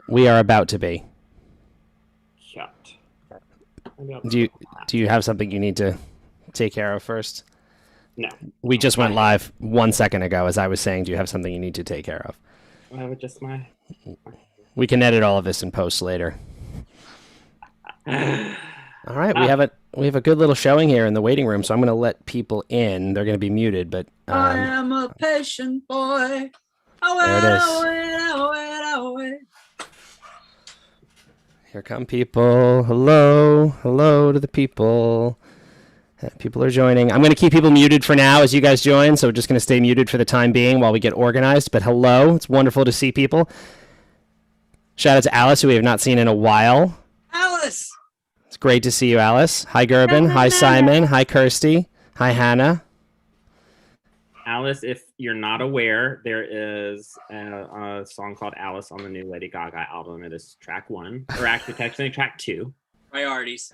We are about to be. Shut. Do you have something you need to take care of first? No. We just went live 1 second ago as I was saying, do you have something you need to take care of? I would just my. We can edit all of this in post later. All right, we have a good little showing here in the waiting room, so I'm going to let people in. They're going to be muted, but I am a patient boy. There it is. Here come people. Hello to the people. People are joining. I'm going to keep people muted for now as you guys join, so we're just going to stay muted for the time being while we get organized. But hello, it's wonderful to see people. Shout out to Alice, who we have not seen in a while. Alice! It's great to see you, Alice. Hi, Gerben. Hi, Simon. Hi, Kirsty. Hi, Hannah. Alice, if you're not aware, there is a song called Alice on the new Lady Gaga album. It is track 1, or actually technically track 2. Priorities.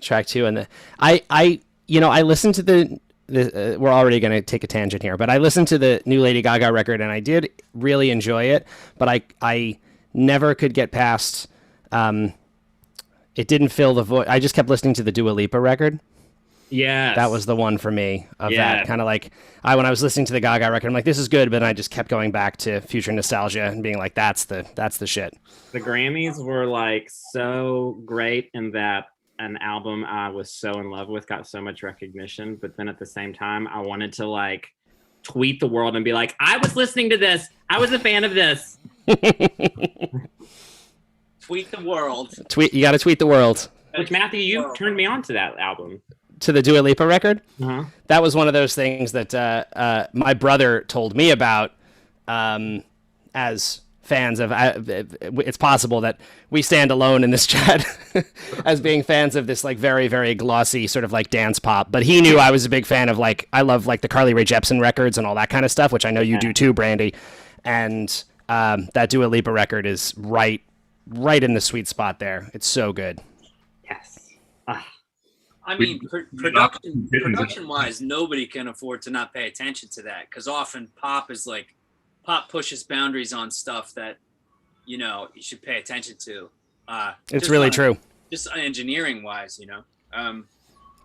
Track 2, and I listened to the we're already going to take a tangent here, but I listened to the new Lady Gaga record and I did really enjoy it, but I never could get past it didn't fill the void. I just kept listening to the Dua Lipa record. Yeah, that was the one for me of that kind of like when I was listening to the Gaga record, I'm like, this is good, but I just kept going back to future nostalgia and being like, that's the shit. The Grammys were like so great in that an album I was so in love with got so much recognition, but then at the same time I wanted to like tweet the world and be like, I was listening to this, I was a fan of this. Tweet the world. You gotta tweet the world. Which, Matthew, you turned me on to that album. To the Dua Lipa record? Uh-huh. That was one of those things that my brother told me about as fans of. It's possible that we stand alone in this chat as being fans of this like very, very glossy sort of like dance pop. But he knew I was a big fan of like, I love like the Carly Rae Jepsen records and all that kind of stuff, which I know you do too, Brandy. And that Dua Lipa record is right in the sweet spot there. It's so good. Yes. I mean, production-wise, nobody can afford to not pay attention to that, because often pop pushes boundaries on stuff that, you should pay attention to. It's really true. Just engineering-wise,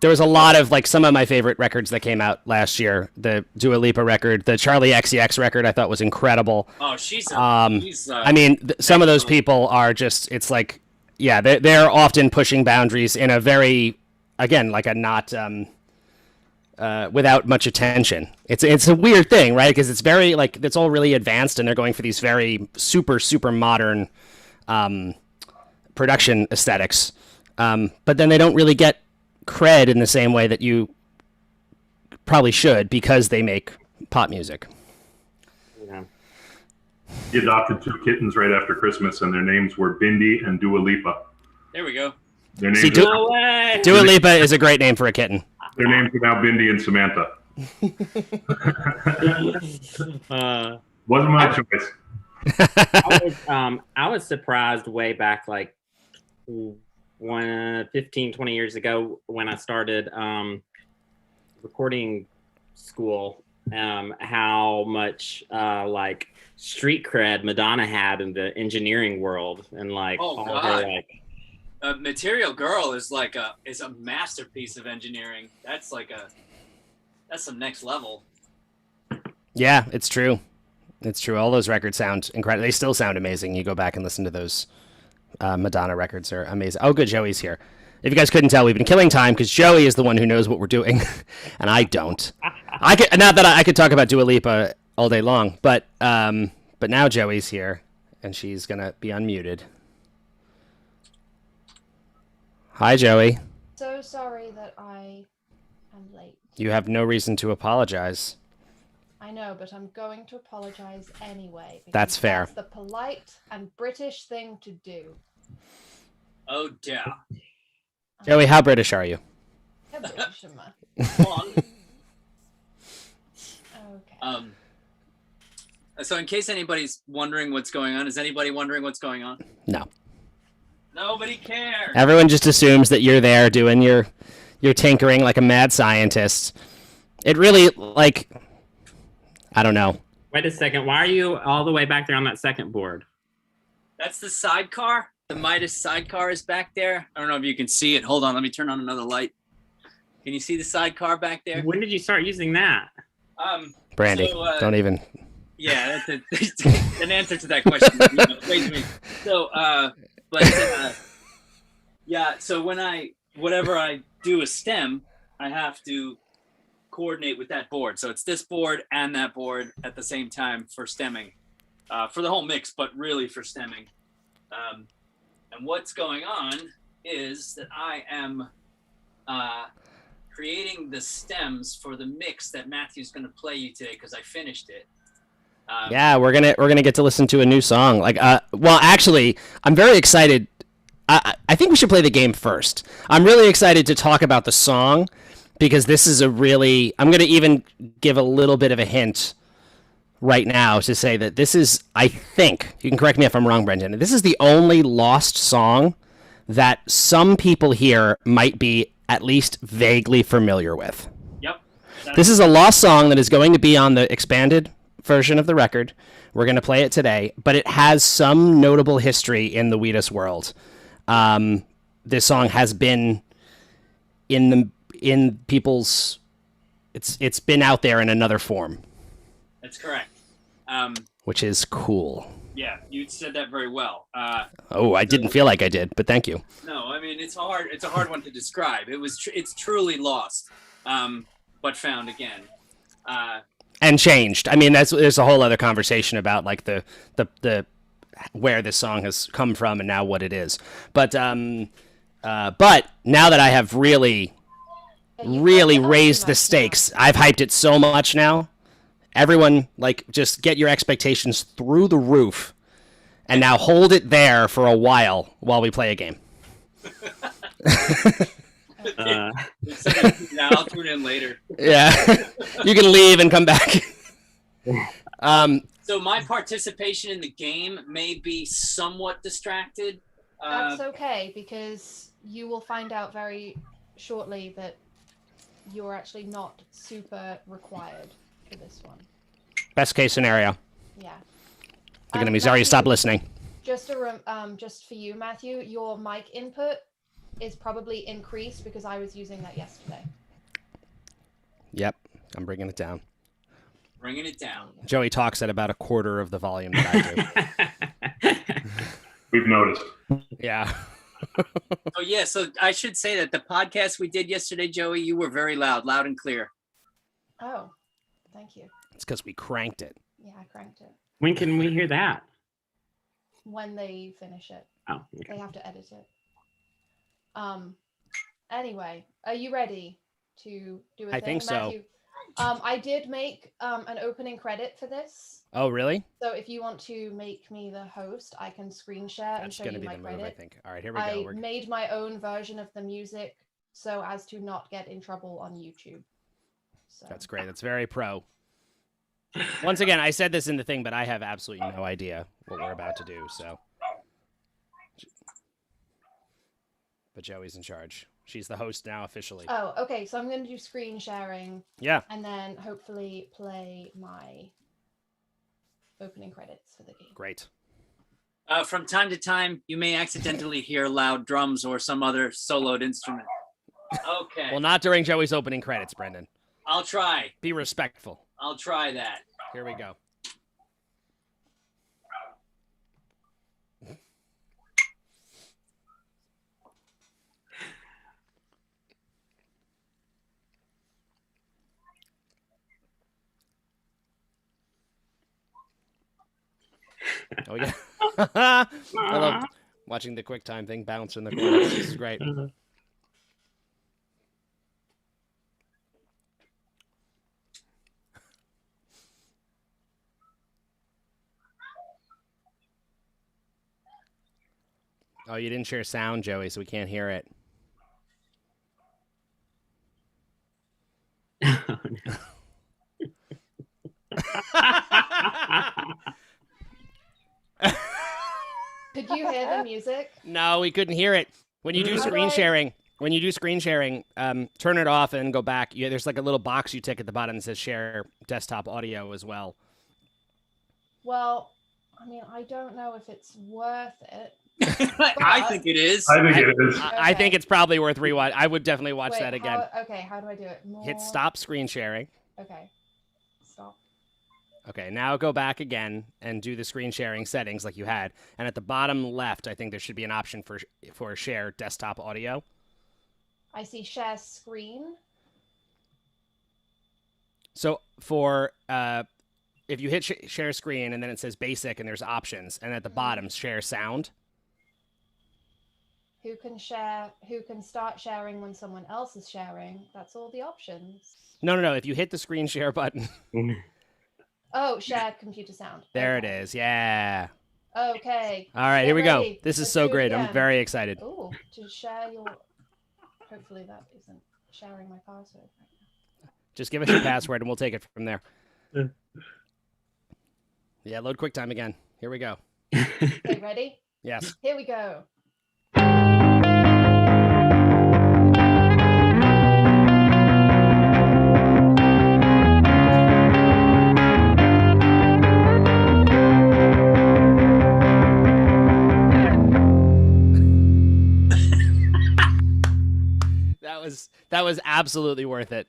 There was a lot of like some of my favorite records that came out last year. The Dua Lipa record, the Charlie XCX record, I thought was incredible. Oh, she's I mean, some of those people are just. It's like, yeah, they're often pushing boundaries in a very. Again, like a not without much attention. It's a weird thing, right? Because it's very like it's all really advanced, and they're going for these very super modern production aesthetics. But then they don't really get cred in the same way that you probably should because they make pop music. Yeah. He adopted 2 kittens right after Christmas, and their names were Bindi and Dua Lipa. There we go. Their names See, Dua Lipa is a great name for a kitten. Their names are now Bindi and Samantha. Wasn't my choice. I was surprised way back, like 15, 20 years ago when I started recording school, how much like street cred Madonna had in the engineering world, and like her like. Material Girl is a masterpiece of engineering. That's some next level. Yeah, it's true. It's true. All those records sound incredible. They still sound amazing. You go back and listen to those Madonna records are amazing. Oh, good. Joey's here. If you guys couldn't tell, we've been killing time because Joey is the one who knows what we're doing, and I don't. Not that I could talk about Dua Lipa all day long, but now Joey's here, and she's gonna be unmuted. Hi, Joey. So sorry that I am late. You have no reason to apologize. I know, but I'm going to apologize anyway. That's fair. That's the polite and British thing to do. Oh, yeah. Joey, how British are you? How British am I? Okay. So in case anybody's wondering what's going on, is anybody wondering what's going on? No. Nobody cares. Everyone just assumes that you're there doing your tinkering like a mad scientist. It really, like, I don't know. Wait a second. Why are you all the way back there on that second board? That's the sidecar. The Midas sidecar is back there. I don't know if you can see it. Hold on, let me turn on another light. Can you see the sidecar back there? When did you start using that? Brandy, don't even. Yeah, that's an answer to that question. Wait a minute. So, yeah. So whenever I do a stem, I have to coordinate with that board. So it's this board and that board at the same time for stemming, for the whole mix, but really for stemming. And what's going on is that I am creating the stems for the mix that Matthew's going to play you today because I finished it. Yeah, we're gonna get to listen to a new song. Well, actually, I'm very excited. I think we should play the game first. I'm really excited to talk about the song because this is I'm gonna even give a little bit of a hint right now to say that this is, I think, you can correct me if I'm wrong, Brendan, this is the only Lost song that some people here might be at least vaguely familiar with. Yep. This is a Lost song that is going to be on the expanded version of the record. We're going to play it today, but it has some notable history in the Wheatus world. This song has been in people's, it's been out there in another form. That's correct. Which is cool. Yeah, you said that very well. I didn't feel like I did, but thank you. No, I mean it's a hard one to describe. It's truly lost, but found again. And changed. I mean, there's a whole other conversation about like the where this song has come from and now what it is. But now that I have really raised the stakes, I've hyped it so much now. Everyone, just get your expectations through the roof, and now hold it there for a while we play a game. I'll tune in later. Yeah, you can leave and come back. So my participation in the game may be somewhat distracted. That's okay, because you will find out very shortly that you're actually not super required for this one. Best case scenario. Yeah. They're gonna be sorry. Stop listening. Just for you, Matthew, your mic input is probably increased because I was using that yesterday. Yep, I'm bringing it down. Bringing it down. Joey talks at about a quarter of the volume that I do. We've noticed. Yeah. Oh yeah, so I should say that the podcast we did yesterday, Joey, you were very loud and clear. Oh, thank you. It's because we cranked it. Yeah, I cranked it. When can we hear that? When they finish it. Oh, okay. They have to edit it. Anyway, are you ready to do a thing? I think so. Matthew? I did make an opening credit for this. Oh, really? So if you want to make me the host, I can screen share and That's show going to you be my the move, credit. I think. All right, here we I go. made my own version of the music so as to not get in trouble on YouTube. So. That's great. That's very pro. Once again, I said this in the thing, but I have absolutely no idea what we're about to do, so. But Joey's in charge. She's the host now officially. Oh, okay. So I'm going to do screen sharing. Yeah. And then hopefully play my opening credits for the game. Great. From time to time, you may accidentally hear loud drums or some other soloed instrument. Okay. Well, not during Joey's opening credits, Brendan. I'll try. Be respectful. I'll try that. Here we go. Oh yeah. I love watching the QuickTime thing bounce in the corner. This is great. Oh, you didn't share sound, Joey, so we can't hear it. Oh, no. Could you hear the music? No, we couldn't hear it. When you do screen sharing, turn it off and go back. Yeah, there's like a little box you tick at the bottom that says share desktop audio as well. Well, I mean, I don't know if it's worth it. I think it is. I think it is. I think it's probably worth rewatch. I would definitely watch Wait, that again. How do I do it? More... Hit stop screen sharing. Okay. Stop. Okay, now go back again and do the screen sharing settings like you had. And at the bottom left, I think there should be an option for share desktop audio. I see share screen. So for if you hit share screen and then it says basic and there's options, and at the bottom share sound. Who can start sharing when someone else is sharing? That's all the options. No. If you hit the screen share button. Oh, shared computer sound. There Okay. it is. Yeah. Okay. All right, Get here we go. ready. This is Let's so do it great. I'm again. very excited. Oh, to share your... Hopefully that isn't sharing my password right now. Just give us your password and we'll take it from there. Yeah, load QuickTime again. Here we go. Okay, ready? Yes. Here we go. That was absolutely worth it.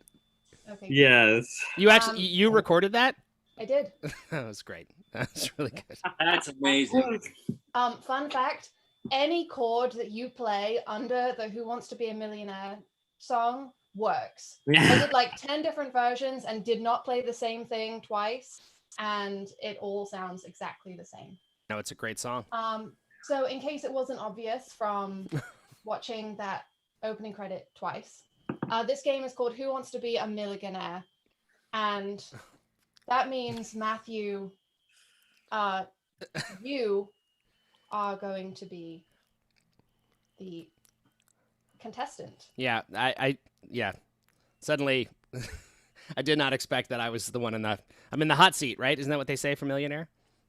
Okay. Yes. You actually you recorded that? I did. That was great. That was really good. That's amazing. Fun fact, any chord that you play under the Who Wants to Be a Millionaire song works. I did like 10 different versions and did not play the same thing twice, and it all sounds exactly the same. No, it's a great song. So in case it wasn't obvious from watching that opening credit twice, this game is called Who Wants to Be a Millionaire, and that means Matthew, you are going to be the contestant. Yeah, yeah. Suddenly, I did not expect that I was the one I'm in the hot seat, right? Isn't that what they say for Millionaire?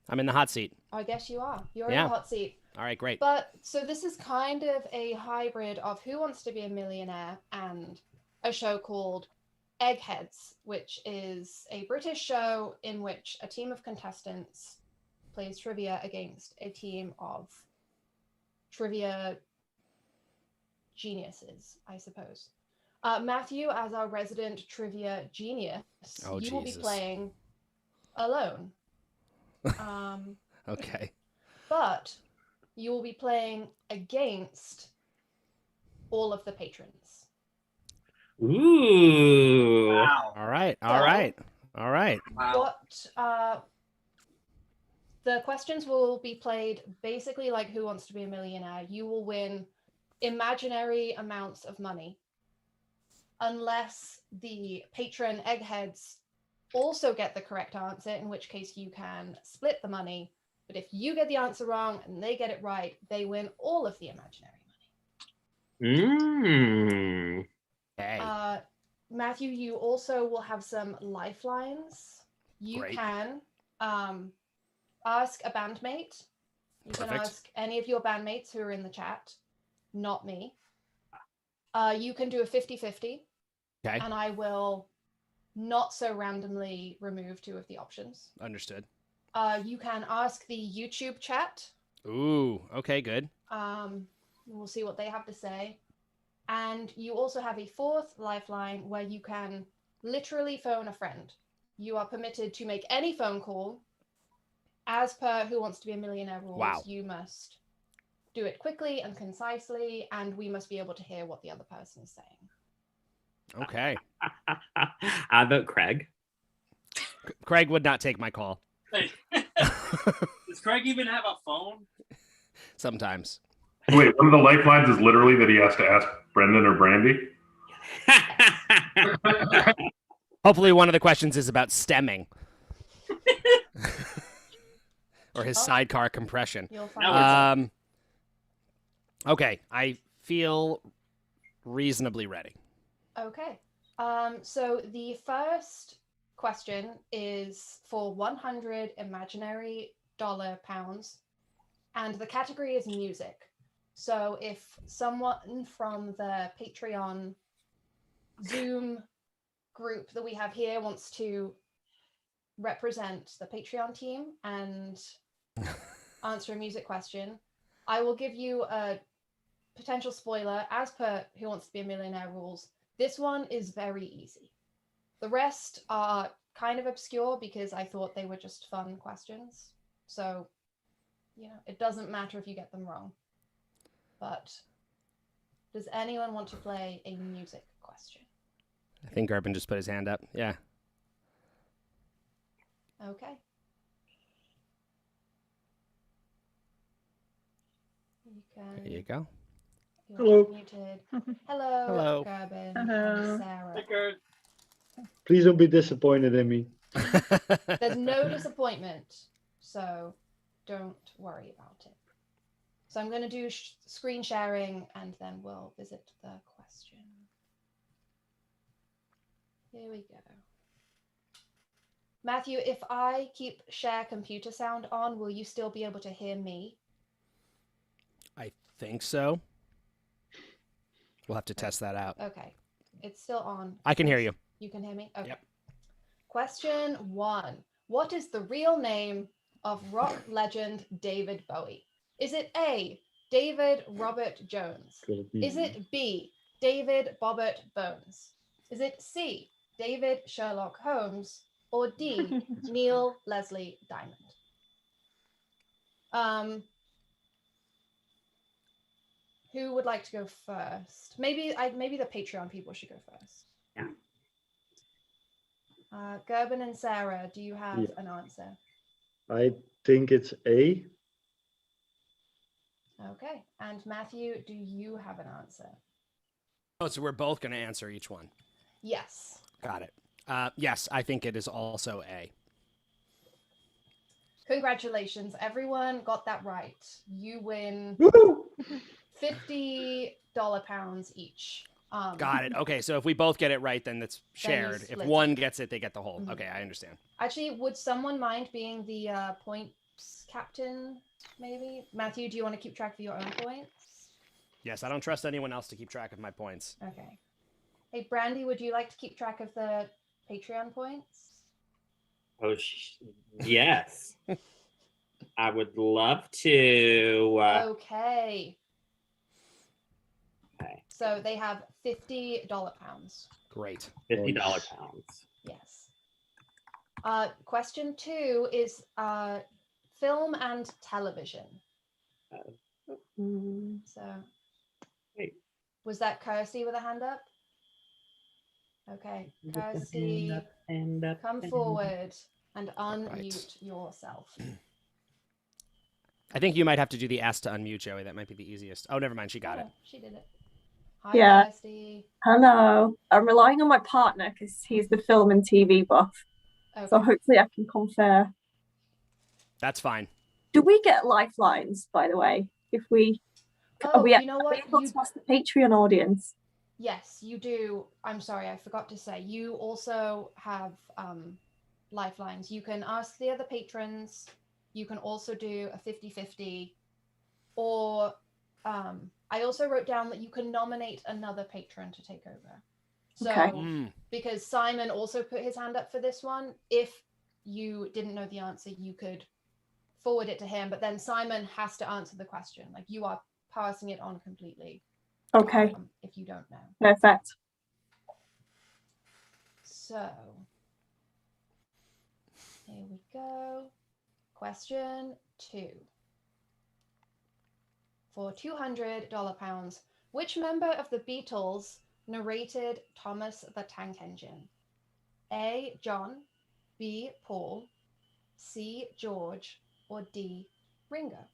I'm in the hot seat. I guess you are. You're Yeah. in the hot seat. All right, great. But so this is kind of a hybrid of Who Wants to Be a Millionaire and a show called Eggheads, which is a British show in which a team of contestants plays trivia against a team of trivia geniuses, I suppose. Matthew, as our resident trivia genius, Oh, you will be Jesus. playing alone. Okay. But you will be playing against all of the patrons. Ooh. Wow. All right. So- All right. All right. Wow. The questions will be played basically like Who Wants to Be a Millionaire. You will win imaginary amounts of money unless the patron eggheads also get the correct answer, in which case you can split the money. But if you get the answer wrong and they get it right, they win all of the imaginary money. Okay. Matthew, you also will have some lifelines. You Great. can ask a bandmate. You can Perfect. ask any of your bandmates who are in the chat, not me. You can do a 50-50, Okay. and I will not so randomly remove two of the options. Understood. You can ask the YouTube chat. Ooh. Okay. Good. We'll see what they have to say. And you also have a fourth lifeline where you can literally phone a friend. You are permitted to make any phone call. As per Who Wants to Be a Millionaire rules, Wow. you must do it quickly and concisely, and we must be able to hear what the other person is saying. Okay. I vote Craig. Craig would not take my call. Does Craig even have a phone? Sometimes. Wait, one of the lifelines is literally that he has to ask Brendan or Brandy. Hopefully, one of the questions is about stemming. Or his Oh. sidecar compression. You'll find Now out. Okay, I feel reasonably ready. Okay. So the first question is for 100 imaginary pounds, and the category is music. So if someone from the Patreon Zoom group that we have here wants to represent the Patreon team and answer a music question, I will give you a potential spoiler. As per Who Wants to Be a Millionaire rules, this one is very easy. The rest are kind of obscure because I thought they were just fun questions. So, it doesn't matter if you get them wrong. But does anyone want to play a music question? I think Gerben just put his hand up. Yeah. Okay. There you go. You're Hello. Muted. Hello, Hello. Gerben Hello. and Sarah. Please don't be disappointed in me. There's no disappointment, so don't worry about it. So I'm going to do screen sharing, and then we'll visit the question. Here we go. Matthew, if I keep share computer sound on, will you still be able to hear me? I think so. We'll have to test that out. Okay. It's still on. I can hear you. You can hear me? Okay. Yep. Question 1. What is the real name of rock legend David Bowie? Is it A, David Robert Jones? Is it B, David Bobbert Bones? Is it C, David Sherlock Holmes? Or D, Neil Leslie Diamond? Who would like to go first? Maybe the Patreon people should go first. Yeah. Gerben and Sarah, do you have an answer? I think it's A. Okay. And Matthew, do you have an answer? Oh, so we're both going to answer each one. Yes. Got it. Yes, I think it is also A. Congratulations. Everyone got that right. You win Woo! $50 pounds each. Got it. Okay, so if we both get it right, then it's shared. If split one gets it, they get the whole. Mhm. Okay, I understand. Actually, would someone mind being the points captain, maybe? Matthew, do you want to keep track of your own points? Yes, I don't trust anyone else to keep track of my points. Okay. Hey, Brandy, would you like to keep track of the Patreon points? Oh, yes. I would love to. Okay. Okay. So they have $50 pounds. Great. $50 pounds. Yes. Question 2 is film and television. So, Wait. was that Kirsty with a hand up? Okay, Kirsty, come forward and unmute yourself. I think you might have to do the S to unmute, Joey. That might be the easiest. Oh, never mind. She got it. She did it. Hi, Yeah. Kirsty. Hello. I'm relying on my partner because he's the film and TV buff. Okay. So hopefully I can confer. That's fine. Do we get lifelines, by the way? If we Oh, you know are what? we able to ask the Patreon audience? Yes, you do. I'm sorry, I forgot to say. You also have lifelines. You can ask the other patrons. You can also do a 50-50. Or I also wrote down that you can nominate another patron to take over. So, Okay. because Simon also put his hand up for this one, if you didn't know the answer, you could forward it to him. But then Simon has to answer the question. Like, you are passing it on completely. Okay. If you don't know. Perfect. So, here we go. Question 2. For $200 pounds, which member of the Beatles narrated Thomas the Tank Engine? A, John, B, Paul, C, George, or D, Ringo?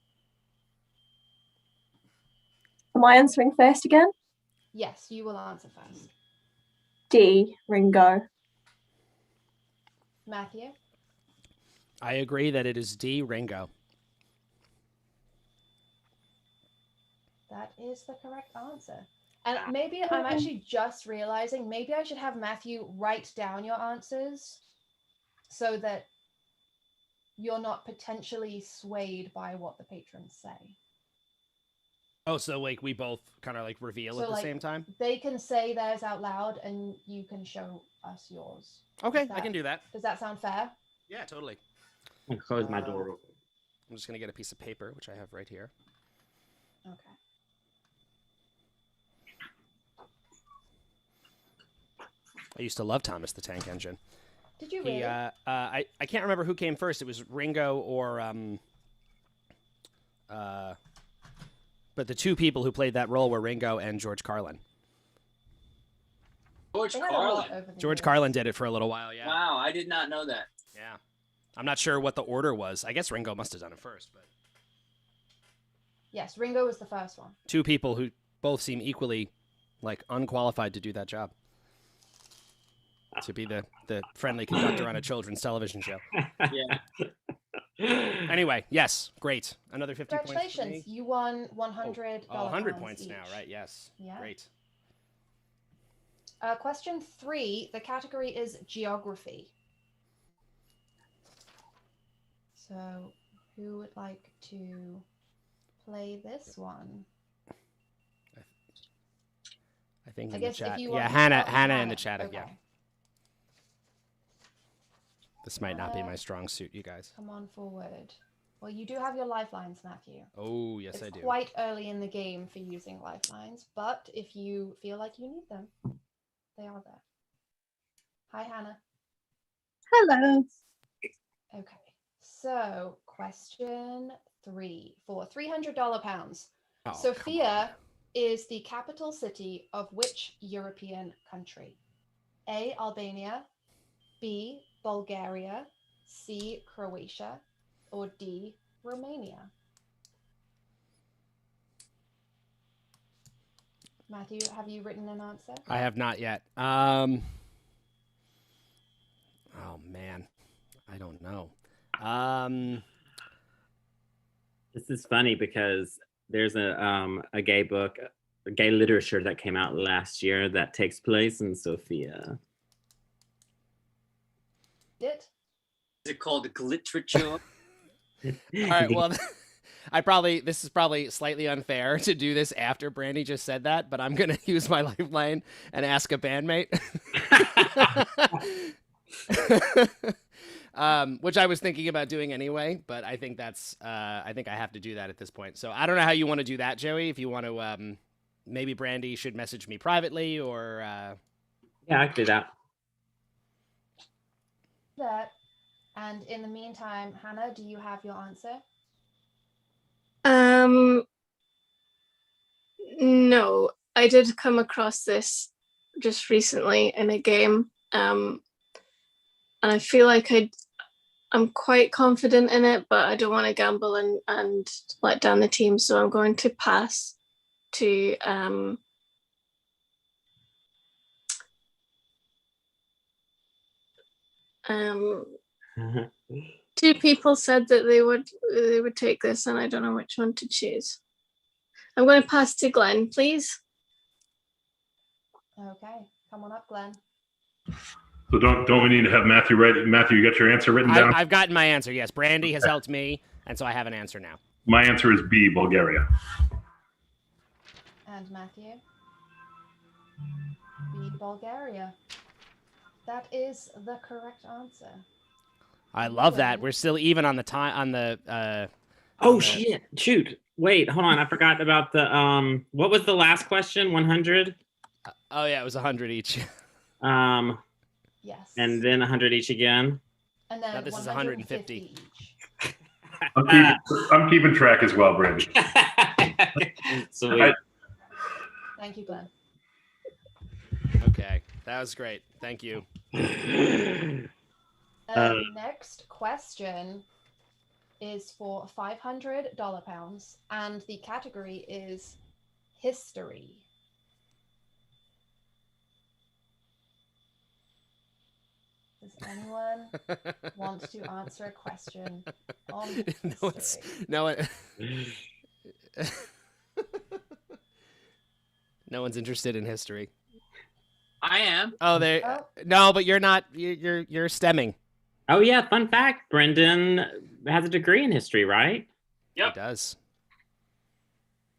Am I answering first again? Yes, you will answer first. D, Ringo. Matthew? I agree that it is D, Ringo. That is the correct answer. And maybe I'm actually just realizing maybe I should have Matthew write down your answers so that you're not potentially swayed by what the patrons say. Oh, so like we both kind of like reveal So, at the like, same time? They can say theirs out loud and you can show us yours. Okay, Is I can do that. Does that sound fair? Yeah, totally. I'll close my door real quick. I'm just gonna get a piece of paper, which I have right here. Okay. I used to love Thomas the Tank Engine. Did you really? I can't remember who came first. It was Ringo or but the two people who played that role were Ringo and George Carlin. George They had a lot Carlin. over the George years. Carlin did it for a little while, yeah. Wow, I did not know that. Yeah. I'm not sure what the order was. I guess Ringo must have done it first, but Yes, Ringo was the first one. two people who both seem equally like unqualified to do that job. To be the friendly conductor on a children's television show. Yeah. Anyway, yes, great. Another 50 points for me. Congratulations, you won $100. Oh, 100 pounds points now, each. right? Yes. Yeah. Great. Question 3. The category is geography. So, who would like to play this one? I think I in the guess if chat. you Yeah, want to Hannah start with in the chat. Okay. Yeah. This might not be my strong suit, you guys. Come on forward. Well, you do have your lifelines, Matthew. Oh, yes, It's I do. quite early in the game for using lifelines, but if you feel like you need them, they are there. Hi, Hannah. Hello. Okay, so question 3 for $300 pounds. Oh, come Sofia is the capital city of which European country? A. Albania, B. Bulgaria, C. Croatia, or D. Romania? Matthew, have you written an answer? I have not yet. Oh man, I don't know. This is funny because there's a gay book, a gay literature that came out last year that takes place in Sofia. It? Is it called gliterature? All right. Well, this is probably slightly unfair to do this after Brandy just said that, but I'm gonna use my lifeline and ask a bandmate. Which I was thinking about doing anyway, but I think I think I have to do that at this point. So I don't know how you want to do that, Joey. If you want to, maybe Brandy should message me privately, or Yeah, I could do that. That. And in the meantime, Hannah, do you have your answer? No, I did come across this just recently in a game, and I feel like I'm quite confident in it, but I don't want to gamble and let down the team, so I'm going to pass to two people said that they would take this, and I don't know which one to choose. I'm going to pass to Glenn, please. Okay, come on up, Glenn. So don't we need to have Matthew write? Matthew, you got your answer written down? I've gotten my answer. Yes, Brandy has helped me, and so I have an answer now. My answer is B, Bulgaria. And Matthew? B. Bulgaria. That is the correct answer. I love that. We're still even on the time on the. Oh shit! Shoot! Wait, hold on. I forgot about the What was the last question? 100. Oh yeah, it was 100 each. Yes. And then 100 each again. And then Now this is 150 150. each. I'm keeping track as well, Brandy. Sweet. Thank you, Glenn. Okay, that was great. Thank you. Next question is for $500 pounds, and the category is history. Does anyone want to answer a question on history? No one's interested in history. I am. Oh, no, but you're not. You're stemming. Oh yeah, fun fact: Brendan has a degree in history, right? Yep. He does.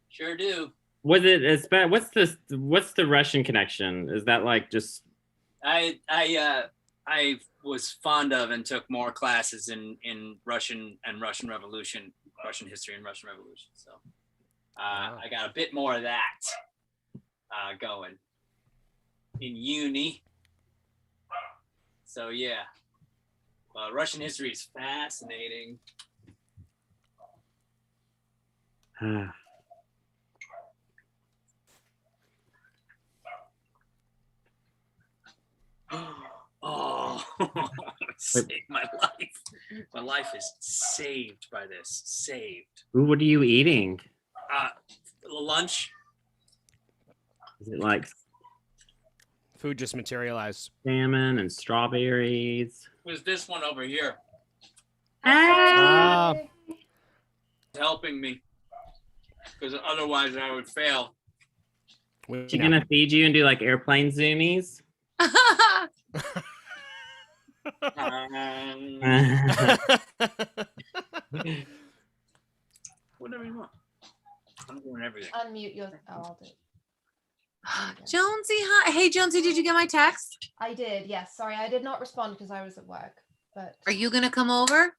Sure do. Was it? What's the Russian connection? Is that like just? I was fond of and took more classes in Russian and Russian Revolution Russian history and Russian Revolution. So I got a bit more of that going in uni. So yeah, Russian history is fascinating. Oh, saved my life. My life is saved by this. Saved. Ooh, what are you eating? Lunch. Is it like Food just materialized. salmon and strawberries? Was this one over here Ah. helping me? Because otherwise I would fail. Is she gonna feed you and do like airplane zoomies? Whatever you want. I'm doing everything. Unmute your. Oh, I'll do it. Jonesy, hi. Hey, Jonesy, did you get my text? I did. Yes. Sorry, I did not respond because I was at work. But Are you gonna come over?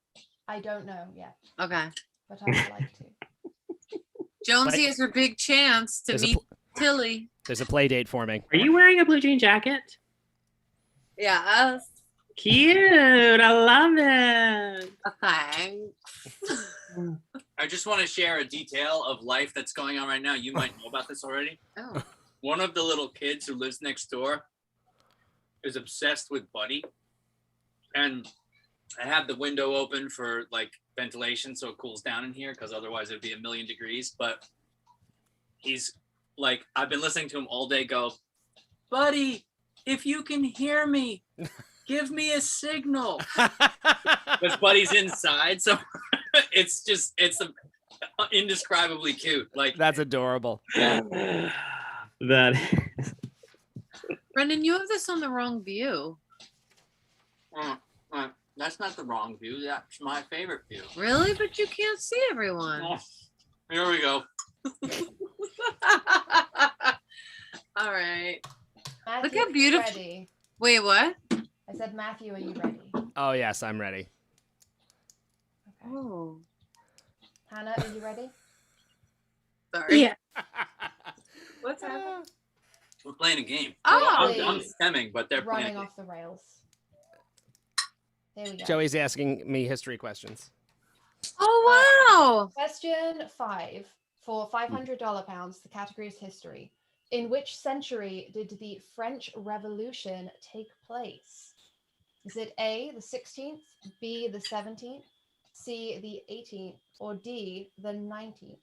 I don't know yet. Okay. But I would like to. Jonesy has her big chance to There's a meet Tilly. There's a play date forming. Are you wearing a blue jean jacket? Yeah, us. Cute. I love it. Thanks. I just want to share a detail of life that's going on right now. You might know about this already. Oh. One of the little kids who lives next door is obsessed with Buddy. And I have the window open for like ventilation so it cools down in here because otherwise it'd be 1,000,000 degrees. But he's like, I've been listening to him all day go, Buddy, if you can hear me, give me a signal. Because Buddy's inside. So it's indescribably cute. Like, That's adorable. That Brendan, you have this on the wrong view. that's not the wrong view. That's my favorite view. Really? But you can't see everyone. Oh, here we go. All right. Matthew, Look how are you beautiful- Ready? Wait, what? I said, Matthew, are you ready? Oh yes, I'm ready. Okay. Oh, Hannah, are you ready? sorry. Yeah. What's happening? We're playing a game. Oh. I'm stemming, but they're Running playing. off the rails. There we go. Joey's asking me history questions. Oh, wow. Question 5 for £500. The category is history. In which century did the French Revolution take place? Is it A, the 16th, B, the 17th, C, the 18th, or D, the 19th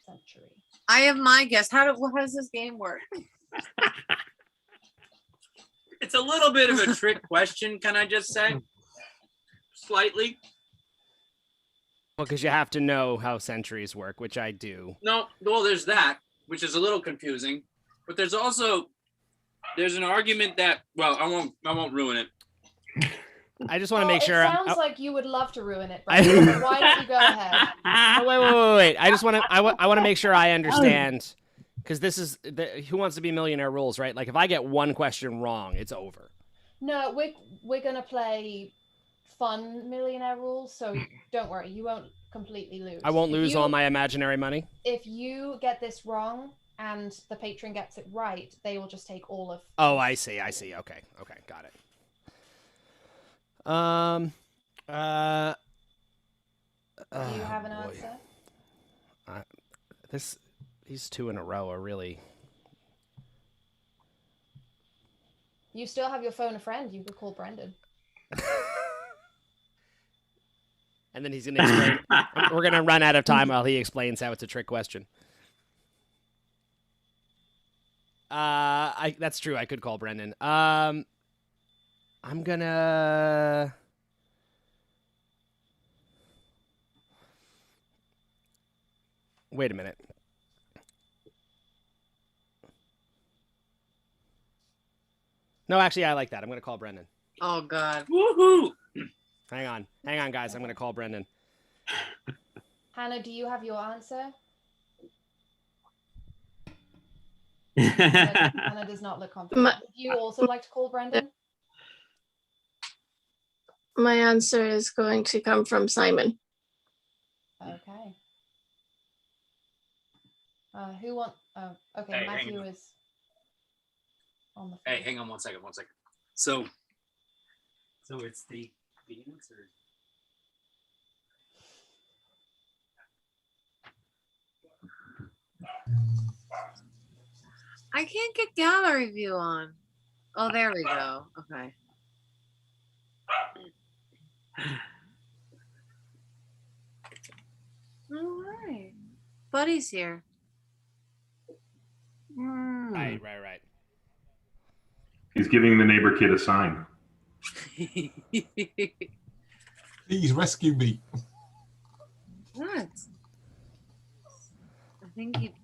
century? I have my guess. How does this game work? It's a little bit of a trick question, can I just say? Slightly. Well, because you have to know how centuries work, which I do. No, well, there's that, which is a little confusing. But there's an argument that, well, I won't ruin it. I just want to make sure. It sounds like you would love to ruin it. I- Brandon. Why don't you go ahead? Oh, wait. I just want to. I want to make sure I understand, because this is the Who Wants to Be a Millionaire rules, right? Like if I get one question wrong, it's over. No, we're gonna play fun millionaire rules, so don't worry, you won't completely lose. I won't If lose you- all my imaginary money. If you get this wrong and the patron gets it right, they will just take all of. Oh, I see. Okay, got it. Do you have an boy. answer? These two in a row are really. You still have your phone a friend. You could call Brendan. And then he's gonna explain. We're gonna run out of time while he explains how it's a trick question. That's true. I could call Brendan. I'm gonna. Wait a minute. No, actually, I like that. I'm gonna call Brendan. Oh, God. Woohoo! Hang on, guys. I'm gonna call Brendan. Hannah, do you have your answer? Hannah does not look confident. Would you also like to call Brendan? My answer is going to come from Simon. Okay. Who want? Oh, okay. Hey, hang Matthew on. is on the. Hey, phone. hang on 1 second. 1 second. So it's the answer. I can't get gallery view on. Oh, there we go. Okay. All right. Buddy's here. Right. He's giving the neighbor kid a sign. Please rescue me. What?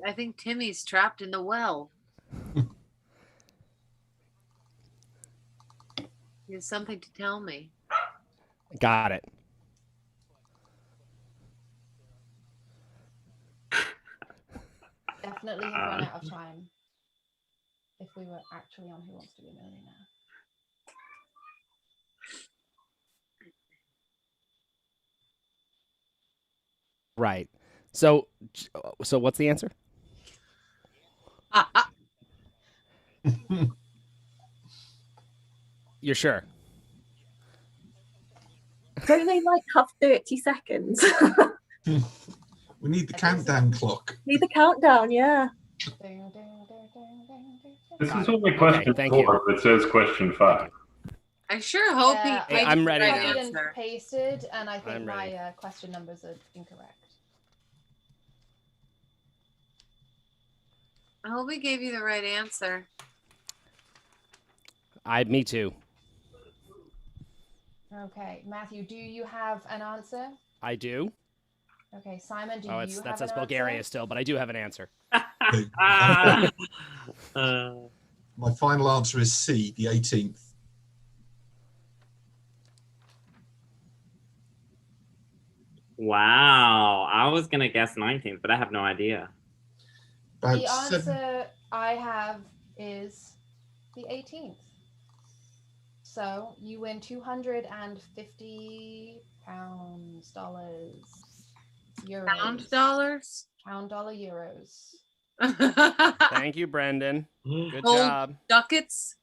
I think Timmy's trapped in the well. He has something to tell me. Got it. Definitely have run out of time. If we were actually on Who Wants to Be a Millionaire. Right. So what's the answer? You're sure? Don't they like have 30 seconds? We need the countdown clock. Need the countdown, yeah. This is only question thank 4, but it says question 5. I sure hope Yeah, he. Hey, I'm ready I now. didn't pasted, and I think I'm my ready. question numbers are incorrect. I hope he gave you the right answer. Me too. Okay, Matthew, do you have an answer? I do. Okay, Simon, do Oh, you have that's an Bulgaria answer? still, but I do have an answer. Okay. My final answer is C, the 18th. Wow. I was going to guess 19th, but I have no idea. About The answer 7. I have is the 18th. So you win 250 pounds, dollars, euros. Pound dollars? Pound, dollar, euros. Thank you, Brendan. Good Gold job. ducats?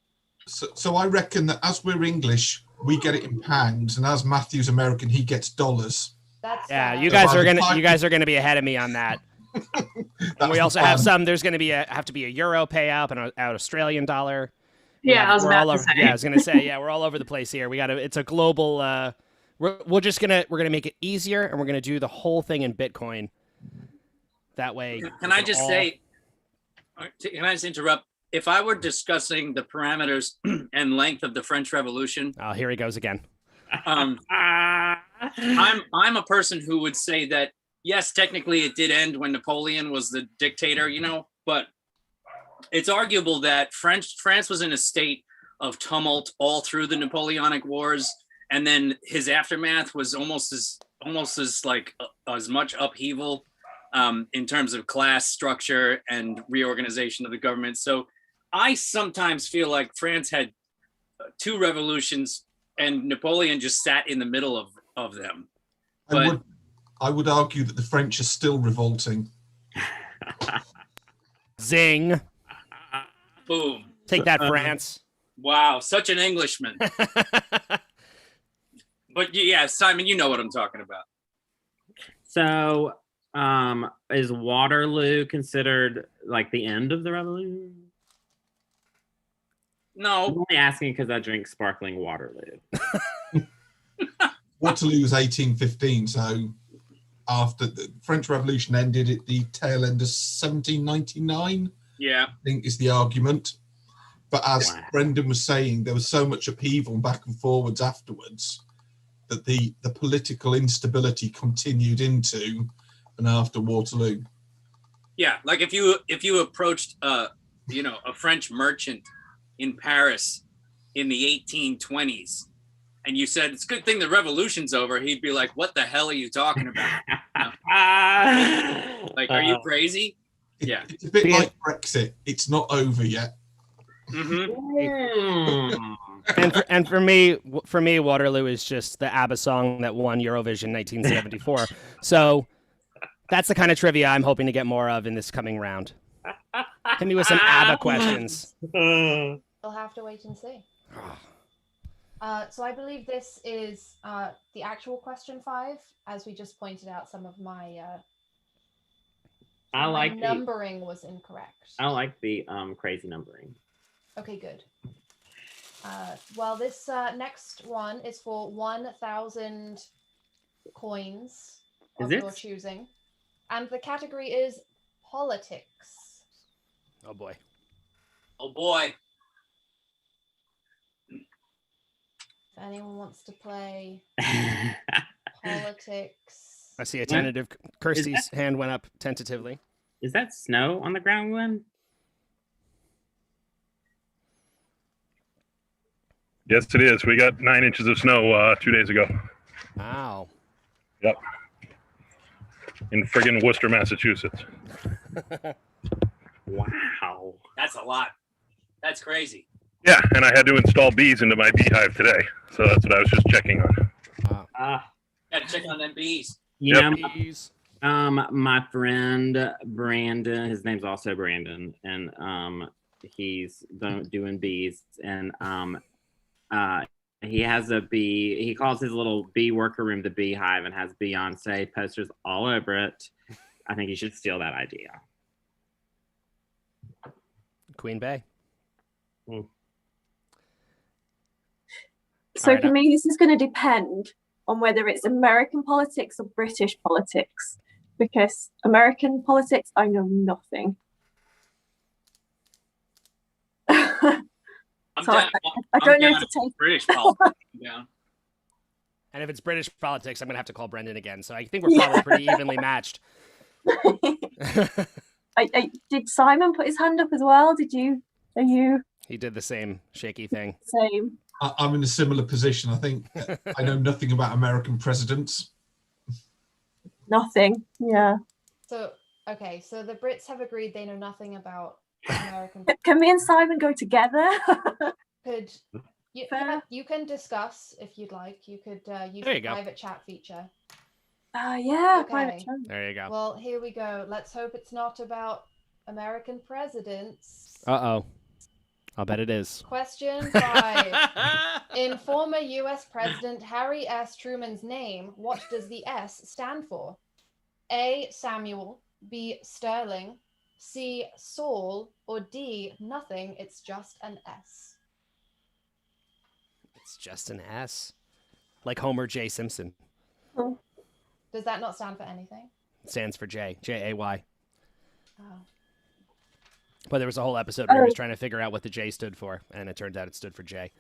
So I reckon that as we're English, we get it in pounds, and as Matthew's American, he gets dollars. That's Yeah, fine. you So guys by are the gonna time- you guys are gonna be ahead of me on that. And we also have some. There's gonna be have to be a euro payout and an Australian dollar. Yeah, I was we're about all to over, say. Yeah, I was gonna say. Yeah, we're all over the place here. We got to. It's a global. We're gonna make it easier, and we're gonna do the whole thing in Bitcoin. That way. Can I just say? Can I just interrupt? If I were discussing the parameters and length of the French Revolution, Oh, here he goes again. I'm a person who would say that yes, technically it did end when Napoleon was the dictator, but it's arguable that France was in a state of tumult all through the Napoleonic Wars, and then his aftermath was almost as much upheaval in terms of class structure and reorganization of the government. So I sometimes feel like France had 2 revolutions and Napoleon just sat in the middle of them. But I would argue that the French are still revolting. Zing. boom. Take that, France. Wow, such an Englishman. But yeah, Simon, you know what I'm talking about. So, is Waterloo considered like the end of the revolution? I'm No, only asking because I drink sparkling Waterloo. Waterloo was 1815, so after the French Revolution ended at the tail end of 1799, yeah, I think is the argument. But as Wow. Brendan was saying, there was so much upheaval back and forwards afterwards that the political instability continued into and after Waterloo. yeah. Like if you approached a French merchant in Paris in the 1820s and you said it's a good thing the revolution's over, he'd be like, what the hell are you talking about? Like, are you crazy? Yeah. It's a bit Yeah. like Brexit. It's not over yet. Mm-hmm. And for me, Waterloo is just the ABBA song that won Eurovision 1974. So That's the kind of trivia I'm hoping to get more of in this coming round. Hit me with some ABBA questions. We'll have to wait and see. So I believe this is the actual question 5, as we just pointed out some of my I like the numbering was incorrect. I like the crazy numbering. Okay, good. Well, this next one is for 1,000 coins Is of it? your choosing, and the category is politics. Oh boy. Oh boy. If anyone wants to play politics, I see a tentative. Kirsty's hand went up tentatively. Is that snow on the ground, Glenn? Yes, it is. We got 9 inches of snow 2 days ago. Wow. Yep. In friggin' Worcester, Massachusetts. Wow. That's a lot. That's crazy. Yeah, and I had to install bees into my beehive today. So that's what I was just checking on. Gotta check on them bees. You Yep. know, my friend Brandon, his name's also Brandon, and he's doing bees, and he has a bee. He calls his little bee worker room the beehive, and has Beyonce posters all over it. I think you should steal that idea. Queen Bey. So Alright, for me, this is going to depend on whether it's American politics or British politics, because American politics, I know nothing. I'm So down, I don't know I'm if to take. British politics. Down. And if it's British politics, I'm gonna have to call Brendan again. So I think we're probably pretty evenly matched. Did Simon put his hand up as well? Did you? Are you He did the same shaky thing. same? I'm in a similar position. I think I know nothing about American presidents. Nothing. Yeah. so okay, so the Brits have agreed they know nothing about American. Can me and Simon go together? Could you? Fair. You can discuss if you'd like. You could use There the you go. private chat feature. Yeah. Okay. Private chat. There you go. Well, here we go. Let's hope it's not about American presidents. Uh-oh. I'll bet it is. Question 5. In former US President Harry S. Truman's name, what does the S stand for? A. Samuel, B. Sterling, C. Saul, or D. Nothing, it's just an S. It's just an S. Like Homer J. Simpson. Does that not stand for anything? It stands for J. J-A-Y. Oh. But there was a whole episode where he was trying to figure out what the J stood for, and it turned out it stood for J.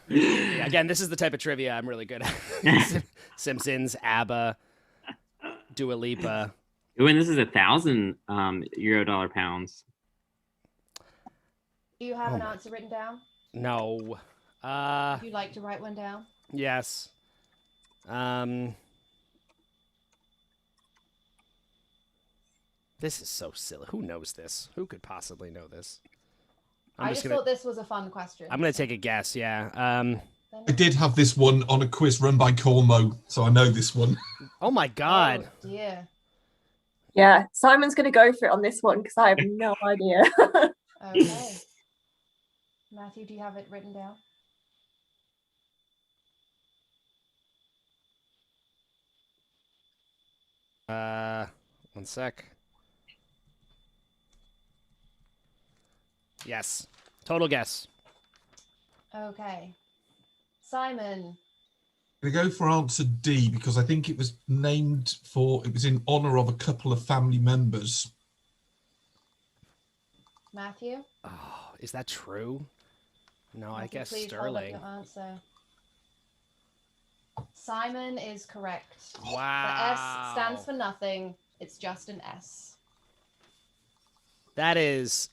Yeah, again, this is the type of trivia I'm really good at. Simpsons, ABBA, Dua Lipa. Ooh, and this is 1,000 Euro pounds. Do you have an answer written down? No. Would you like to write one down? Yes. This is so silly. Who knows this? Who could possibly know this? I just thought this was a fun question. I'm gonna take a guess. Yeah. I did have this one on a quiz run by Cormo, so I know this one. Oh my God. Oh, dear. Yeah. Simon's going to go for it on this one because I have no idea. Okay. Matthew, do you have it written down? One sec. Yes. Total guess. Okay. Simon. I'm going to go for answer D because I think it was it was in honor of a couple of family members. Matthew? Oh, is that true? No, I Matthew, guess please hold up Sterling. your answer. Simon is correct. Wow. The S stands for nothing. It's just an S. That is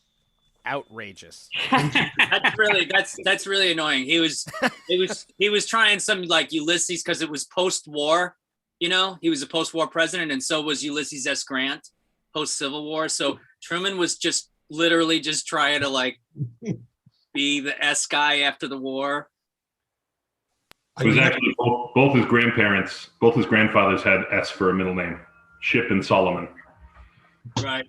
outrageous. That's really annoying. He was trying some like Ulysses because it was post-war. You know, he was a post-war president, and so was Ulysses S. Grant, post-Civil War. So Truman was just literally just trying to like be the S guy after the war. It was actually both his grandparents, both his grandfathers had S for a middle name, Ship and Solomon. Right.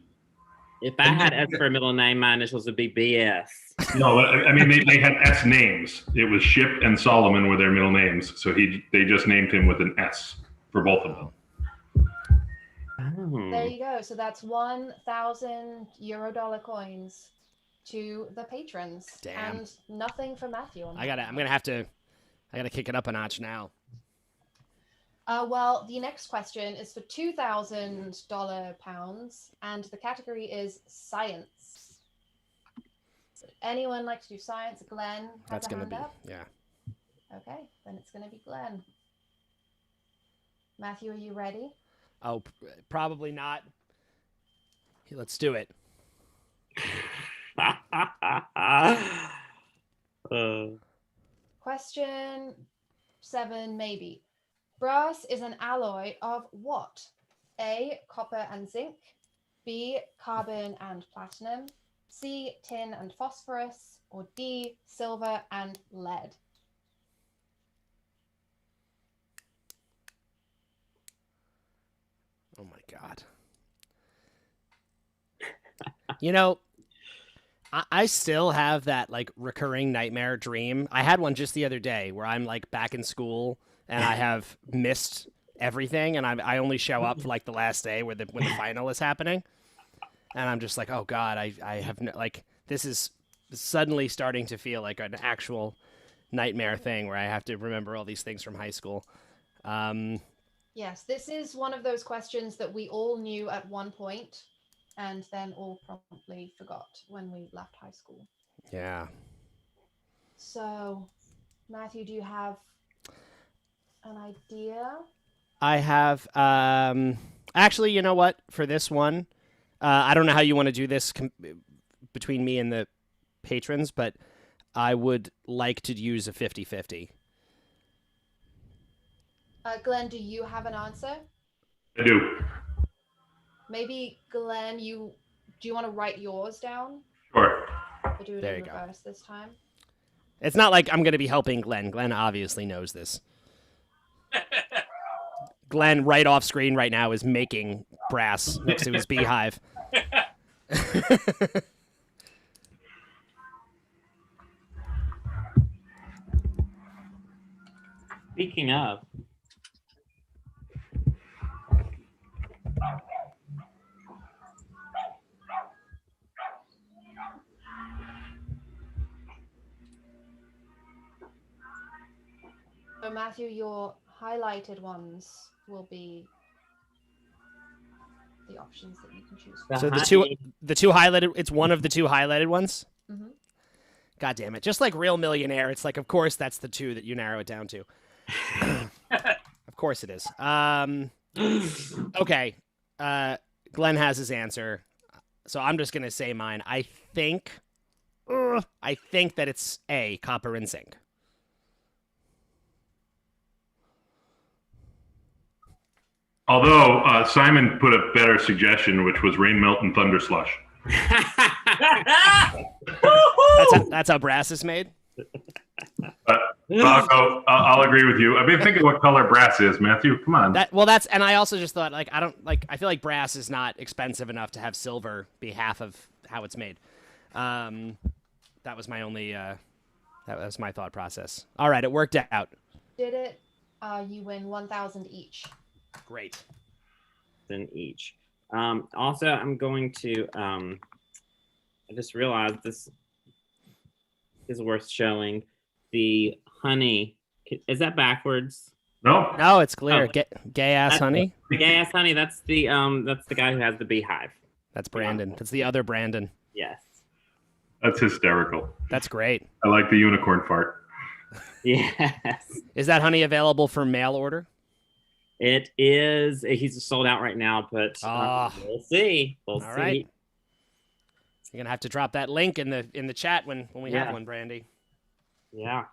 If I had S for a middle name, my initials would be BS. No, I mean they had S names. It was Ship and Solomon were their middle names, so they just named him with an S for both of them. There you go. So that's 1,000 Eurodollar coins to the patrons. Damn. And nothing for Matthew. On I gotta kick it up a notch now. Well, the next question is for $2,000 and the category is science. Would anyone like to do science? Glenn has That's a gonna hand be up. yeah. Okay, then it's gonna be Glenn. Matthew, are you ready? Oh, probably not. Let's do it. Question 7, maybe. Brass is an alloy of what? A, copper and zinc. B, carbon and platinum. C, tin and phosphorus. Or D, silver and lead. Oh my God. You know, I still have that like recurring nightmare dream. I had one just the other day where I'm like back in school and I have missed everything and I only show up for like the last day when the final is happening. And I'm just like, oh God, I have no, like, this is suddenly starting to feel like an actual nightmare thing where I have to remember all these things from high school. Yes, this is one of those questions that we all knew at one point and then all promptly forgot when we left high school. Yeah. So, Matthew, do you have an idea? I have, actually, you know what? For this one, I don't know how you want to do this between me and the patrons, but I would like to use a 50-50. Glenn, do you have an answer? I do. Maybe, Glenn, do you want to write yours down? Sure. Or do it There in you go. reverse this time? It's not like I'm going to be helping Glenn. Glenn obviously knows this. Glenn, right off screen right now, is making brass next to his beehive. Speaking of, So, Matthew, your highlighted ones will be the options that you can choose from. So the two highlighted, it's one of the two highlighted ones? Mm-hmm. God damn it. Just like Real Millionaire, it's like, of course, that's the two that you narrow it down to. Of course it is. Okay. Glenn has his answer. So I'm just going to say mine. I think that it's A, copper and zinc. Although Simon put a better suggestion, which was rain, melt, and thunder slush. That's how brass is made. I'll agree with you. I mean, think of what color brass is, Matthew. Come on. And I also just thought, like, I feel like brass is not expensive enough to have silver be half of how it's made. That was my only, that was my thought process. All right, it worked out. Did it? You win 1,000 each. Great. Then each. Also, I'm going to. I just realized this is worth showing. The honey. Is that backwards? No, it's clear. Oh. Gay ass honey. The gay ass honey. That's the guy who has the beehive. That's Brandon. That's the other Brandon. Yes. That's hysterical. That's great. I like the unicorn fart. Yes. Is that honey available for mail order? It is. He's sold out right now, but we'll see. We'll see. All right. You're gonna have to drop that link in the chat when we have one, Brandy. Yeah.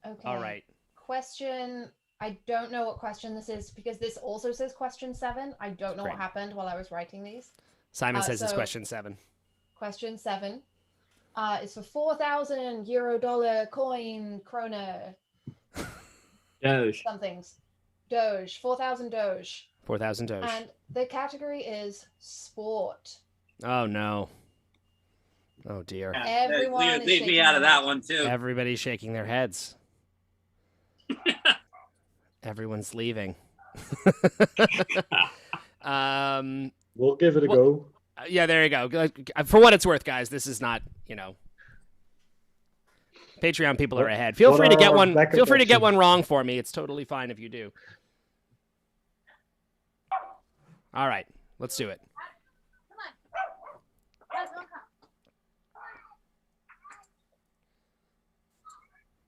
Okay. All right. Question. I don't know what question this is because this also says question 7. I don't know Great. what happened while I was writing these. Simon says it's so- question 7. Question 7. is for 4,000 euro, dollar, coin, krona, Doge. somethings. Doge, 4,000 Doge. 4,000 Doge. And the category is sport. Oh no. Oh dear. Everyone is leave me shaking out of their that heads. one too. Everybody's shaking their heads. Everyone's leaving. We'll give it a go. Yeah, there you go. For what it's worth, guys, this is not, Patreon people are ahead. Feel free to get one. Feel free to get one wrong for me. It's totally fine if you do. All right, let's do it.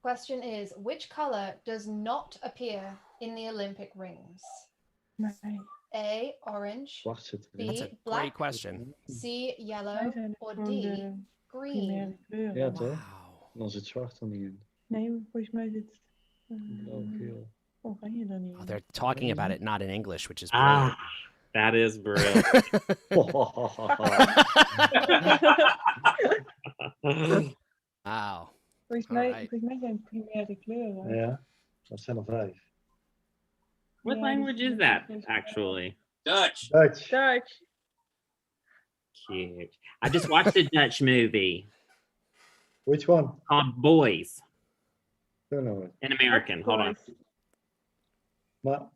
Question is, which color does not appear in the Olympic rings? A, orange, Zwart zit erin. B, That's a great black, question. C, yellow, or D, green? Ja, toch? Wow. Dan zit zwart er niet in. Nee, volgens mij zit Blauw, geel. oranje er niet Oh, in. they're talking about it not in English, which is brilliant. That is brilliant. Wow. Volgens mij zijn primaire kleuren. Ja, dat zijn er 5. What language is that, actually? Dutch. Dutch. Dutch. Cute. I just watched a Dutch movie Which one? called Boys Don't know it. in American. Hold on. Maar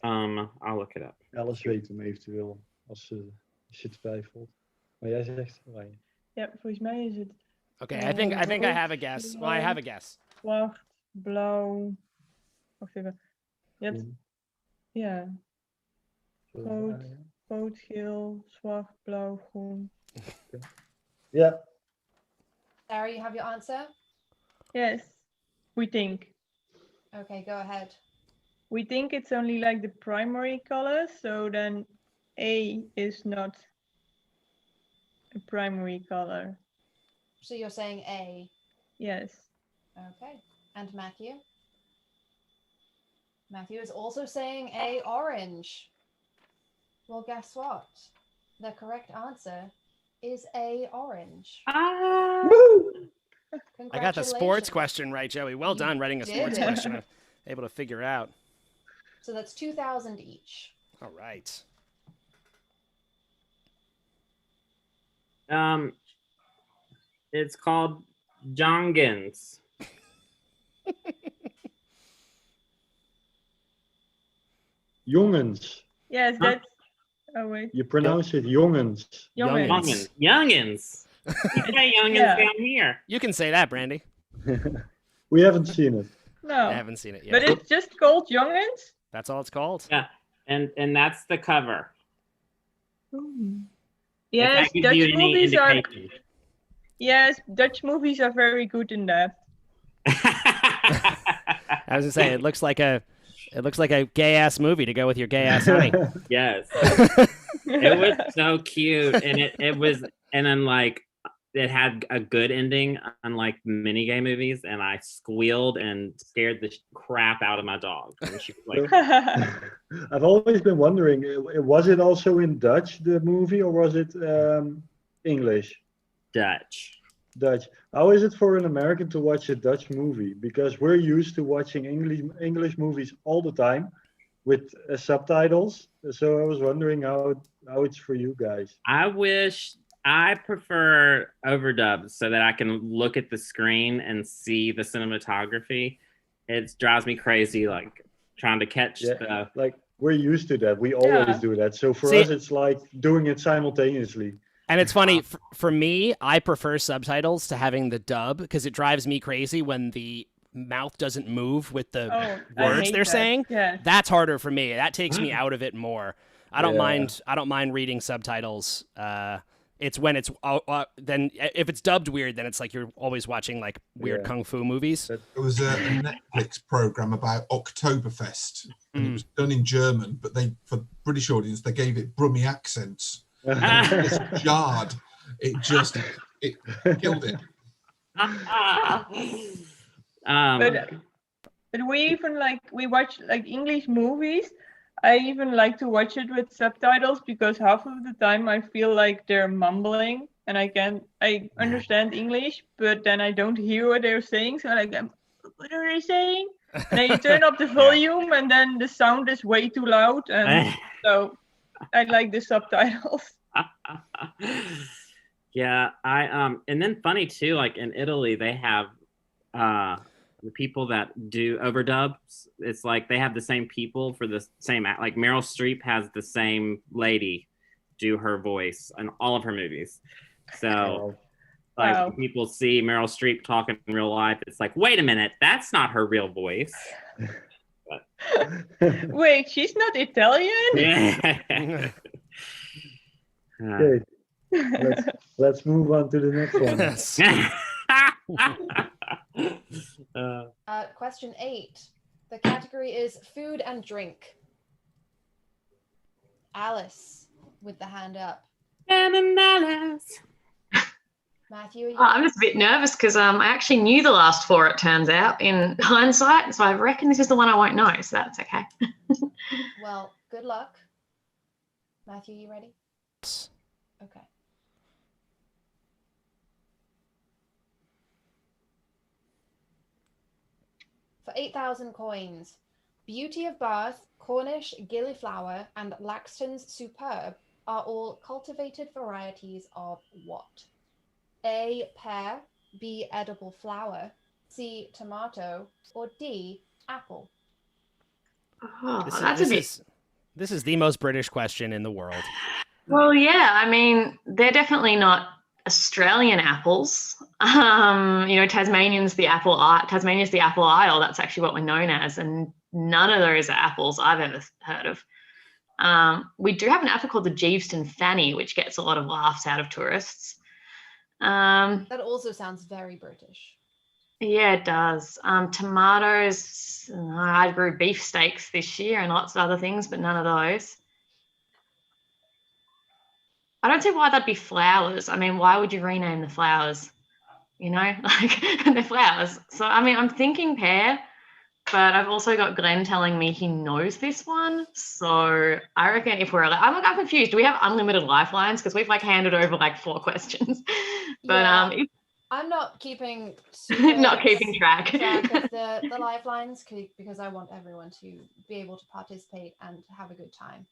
I'll look it up. Alice weet hem eventueel als je twijfelt. Maar jij zegt oranje. Ja, volgens mij is het Okay, I think I have a guess. Well, I have a guess. zwart, blauw. Wacht even. Je hebt, ja, rood, geel, zwart, blauw, groen. Yeah. Sarah, you have your answer? Yes, we think. Okay, go ahead. We think it's only like the primary color, so then A is not a primary color. So you're saying A. Yes. Okay. And Matthew? Matthew is also saying A, orange. Well, guess what? The correct answer is A, orange. I got the sports question right, Joey. Well done writing a did sports it. question. I'm able to figure out. So that's 2,000 each. All right. It's called Jongens. Jongens. Yes, that's. Oh wait. You pronounce it jongens. Jongens. Youngins. You say youngins Yeah. down here. You can say that, Brandy. We haven't seen it. No. I haven't seen it yet. But it's just called Jongens? That's all it's called. Yeah, and that's the cover. Yes, If that gives Dutch you any movies are. indication. Yes, Dutch movies are very good in that. I was gonna say it looks like a gay ass movie to go with your gay ass honey. Yes. It was so cute, and it was, and then like it had a good ending, unlike many gay movies, and I squealed and scared the crap out of my dog. And she was like, I've always been wondering, was it also in Dutch, the movie, or was it English? Dutch. Dutch. How is it for an American to watch a Dutch movie? Because we're used to watching English movies all the time with subtitles. So I was wondering how it's for you guys. I prefer overdubs so that I can look at the screen and see the cinematography. It drives me crazy, like trying to catch the. Like we're used to that. We always do that. So for us, it's like doing it simultaneously. And it's funny, for me, I prefer subtitles to having the dub because it drives me crazy when the mouth doesn't move with the words they're saying. Yeah. That's harder for me. That takes me out of it more. I don't mind reading subtitles. It's when it's then if it's dubbed weird, then it's like you're always watching like weird kung fu movies. There was a Netflix program about Oktoberfest, and it was done in German, but for British audience they gave it Brummie accents. It's jarred. It killed it. But we watch like English movies. I even like to watch it with subtitles because half of the time I feel like they're mumbling and I understand English, but then I don't hear what they're saying. So what are they saying? And then you turn up the volume, and then the sound is way too loud, and so I like the subtitles. Yeah, and then funny too, like in Italy, they have the people that do overdubs. It's like they have the same people for the same act. Like Meryl Streep has the same lady do her voice in all of her movies. So like when people see Meryl Streep talking in real life, it's like, wait a minute, that's not her real voice. Wait, she's not Italian? Yeah. Okay, let's move on to the next one. Question 8. The category is food and drink. Alice with the hand up. Alice. Matthew, I'm just a bit nervous because I actually knew the last 4, it turns out, in hindsight. So I reckon this is the one I won't know, so that's okay. Well, good luck. Matthew, you ready? Okay. For 8,000 coins, Beauty of Bath, Cornish Gilliflower, and Laxton's Superb are all cultivated varieties of what? A, pear, B, edible flower, C, tomato, or D, apple? Oh, that's a bit... This is the most British question in the world. Well, yeah, I mean, they're definitely not Australian apples. Tasmania's the apple isle. That's actually what we're known as, and none of those are apples I've ever heard of. We do have an apple called the Geeveston Fanny, which gets a lot of laughs out of tourists. That also sounds very British. Yeah, it does. Tomatoes. I grew beefsteaks this year and lots of other things, but none of those. I don't see why that'd be flowers. I mean, why would you rename the flowers? Like they're flowers. So, I mean, I'm thinking pear, but I've also got Glenn telling me he knows this one. So I reckon if I'm confused. Do we have unlimited lifelines? Because we've handed over 4 questions. But I'm not keeping track of the lifelines because I want everyone to be able to participate and have a good time.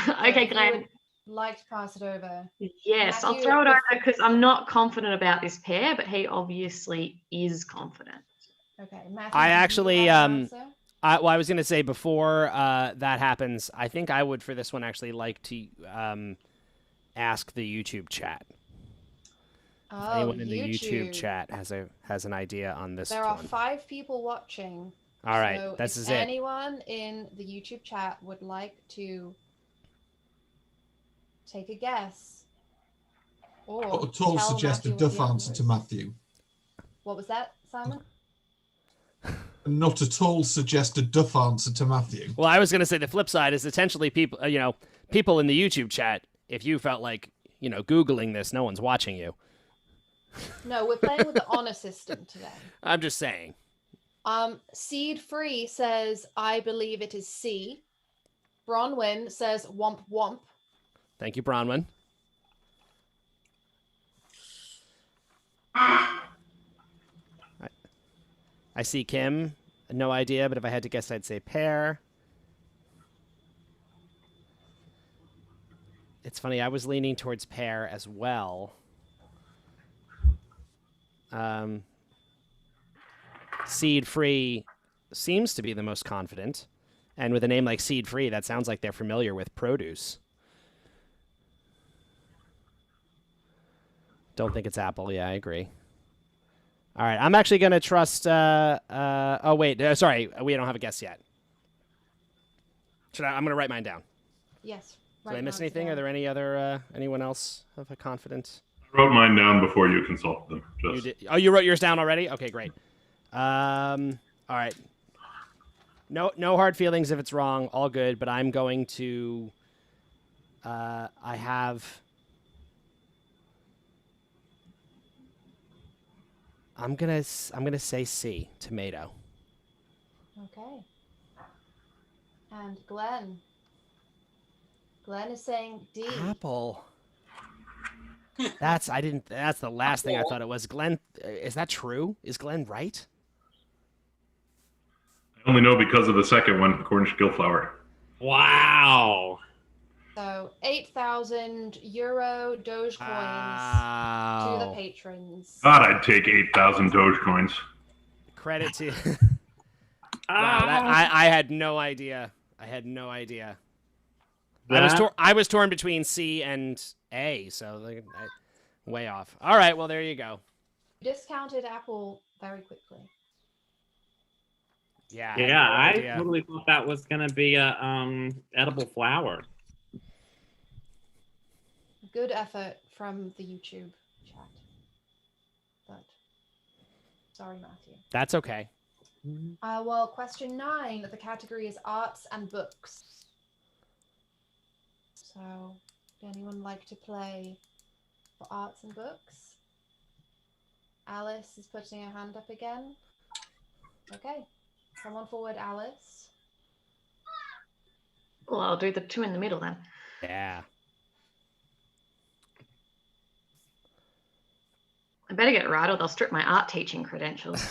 Okay, Glenn. Like to pass it over. Yes, Matthew, I'll throw it over because I'm not confident about this pair, but he obviously is confident. Okay, Matthew. I actually, I was going to say before that happens, I think I would for this one actually like to ask the YouTube chat. Oh, anyone in the YouTube chat has an idea on this There one. are 5 people watching. All right, so this is it. it. Anyone in the YouTube chat would like to take a guess, or Not at all suggest a duff answer to Matthew. What was that, Simon? Not at all suggest a duff answer to Matthew. Well, I was going to say the flip side is essentially people, people in the YouTube chat. If you felt like, Googling this, no one's watching you. No, we're playing with the honor system today. I'm just saying. Seed Free says, I believe it is C. Bronwyn says, womp womp. Thank you, Bronwyn. I see Kim. No idea, but if I had to guess, I'd say pear. It's funny, I was leaning towards pear as well. Seed Free seems to be the most confident. And with a name like Seed Free, that sounds like they're familiar with produce. Don't think it's apple. Yeah, I agree. All right, I'm actually going to trust... oh, wait. Sorry, we don't have a guess yet. I'm going to write mine down. Yes. Did I miss anything? Are there any other... anyone else of a confident... I wrote mine down before you consulted them. You did? Oh, you wrote yours down already? Okay, great. All right. No hard feelings if it's wrong. All good, but I'm going to... I'm gonna say C, tomato. Okay. And Glenn is saying D. Apple. That's the last thing I thought it was. Glenn, is that true? Is Glenn right? I only know because of the second one, according to Gillflower. Wow. So 8,000 euro Dogecoins to the patrons. God, I'd take 8,000 Dogecoins. Credit to. Wow, I had no idea. I had no idea. I was torn between C and A, so way off. All right, well there you go. Discounted Apple very quickly. Yeah. I totally thought that was gonna be a edible flower. Good effort from the YouTube chat. But sorry, Matthew. That's okay. Well, question 9. The category is arts and books. So, would anyone like to play for arts and books? Alice is putting her hand up again. Okay, come on forward, Alice. Well, I'll do the 2 in the middle then. Yeah. I better get it right or they'll strip my art teaching credentials.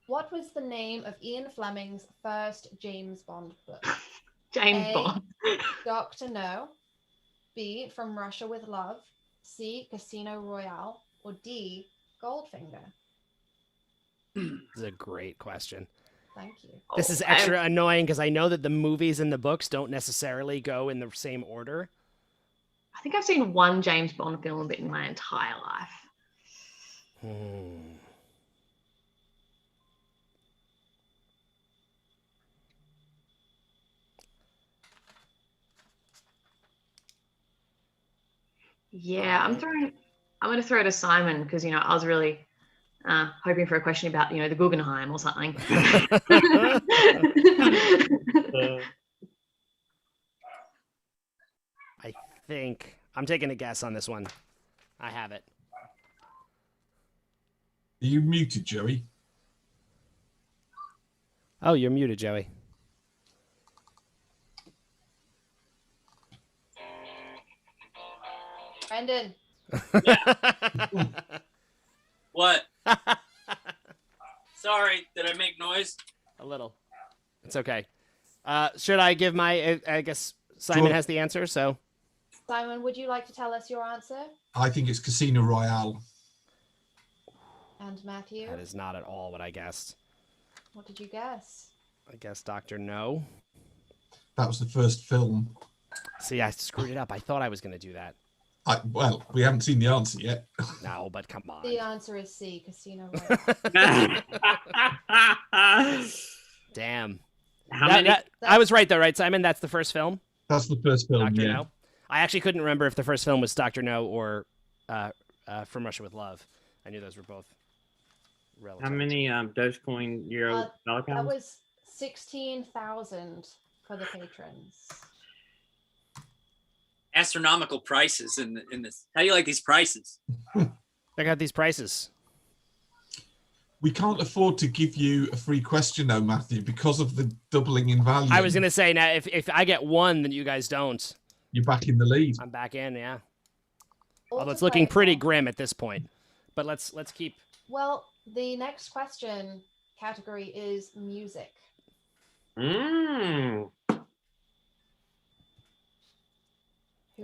What was the name of Ian Fleming's first James Bond book? James Bond. Dr. No. B. From Russia with Love. C. Casino Royale. Or D. Goldfinger. This is a great question. Thank you. This is extra annoying because I know that the movies and the books don't necessarily go in the same order. I think I've seen one James Bond film in my entire life. Yeah, I'm going to throw it to Simon because, I was really hoping for a question about, the Guggenheim or something. I think I'm taking a guess on this one. I have it. Are you muted, Joey? Oh, you're muted, Joey. Brendan. What? Sorry, did I make noise? A little. It's okay. Should I give my? I guess Simon has the answer. So, Simon, would you like to tell us your answer? I think it's Casino Royale. And Matthew? That is not at all what I guessed. What did you guess? I guess Dr. No. That was the first film. See, I screwed it up. I thought I was going to do that. Well, we haven't seen the answer yet. No, but come on. The answer is C, Casino Royale. Damn. How I was right, though, right, Simon? That's the first film? That's the first film, Dr. yeah. No? I actually couldn't remember if the first film was Dr. No or From Russia with Love. I knew those were both relative. How many Dogecoin Euro dollar That pounds? was 16,000 for the patrons. Astronomical prices in this. How do you like these prices? I got these prices. We can't afford to give you a free question, though, Matthew, because of the doubling in value. I was going to say, now, if I get one, then you guys don't. You're back in the lead. I'm back in, yeah. All Although to it's looking play pretty for. grim at this point. But let's keep... Well, the next question category is music. Who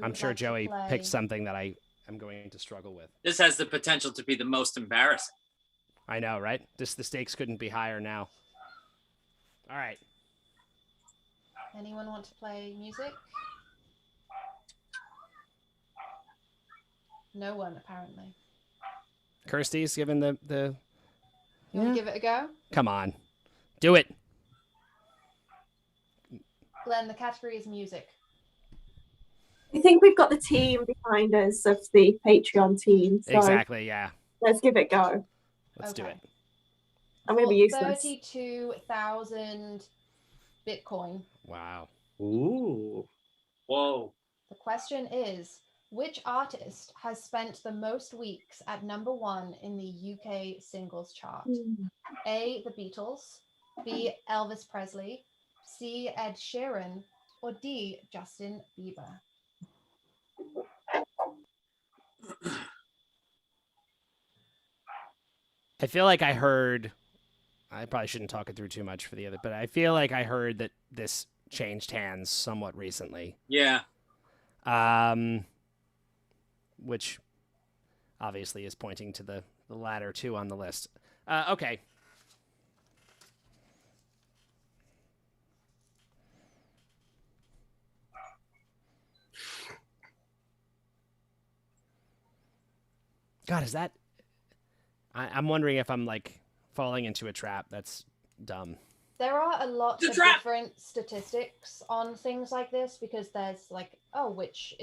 I'm would sure like to Joey play? picked something that I am going to struggle with. This has the potential to be the most embarrassing. I know, right? The stakes couldn't be higher now. All right. Anyone want to play music? No one, apparently. Kirsty's given the... You want to give it a go? Come on. Do it. Glenn, the category is music. I think we've got the team behind us of the Patreon team. So Exactly, yeah. let's give it a go. Let's do it. I'm going to be useless. 32,000 Bitcoin. Wow. Ooh. Whoa. The question is, which artist has spent the most weeks at #1 in the UK singles chart? A, The Beatles. B, Elvis Presley. C, Ed Sheeran. or D, Justin Bieber? I feel like I heard. I probably shouldn't talk it through too much for the other, but I feel like I heard that this changed hands somewhat recently. Yeah. Which obviously is pointing to the latter two on the list. Okay. God, is that? I'm wondering if I'm like falling into a trap. That's dumb. There are a lot of different statistics on things like this because there's like, oh, which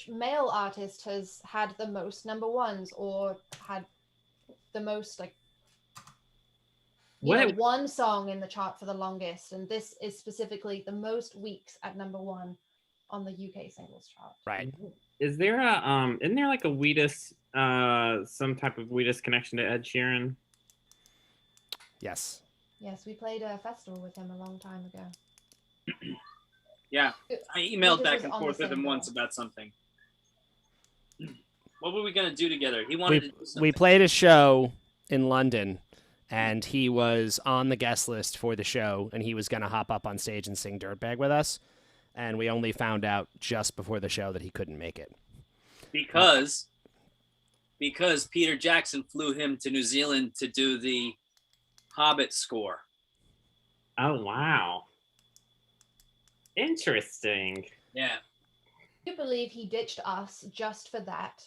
male artist has had the most number ones or had the most like one song in the chart for the longest, and this is specifically the most weeks at number one on the UK singles chart. Right. Is there a isn't there like a Wheatus some type of Wheatus connection to Ed Sheeran? Yes. Yes, we played a festival with him a long time ago. Yeah, I emailed back and forth with him once about something. What were we gonna do together? He wanted to do something. We played a show in London, and he was on the guest list for the show, and he was going to hop up on stage and sing Dirtbag with us, and we only found out just before the show that he couldn't make it. Because Peter Jackson flew him to New Zealand to do the Hobbit score. Oh, wow. Interesting. Yeah. I believe he ditched us just for that.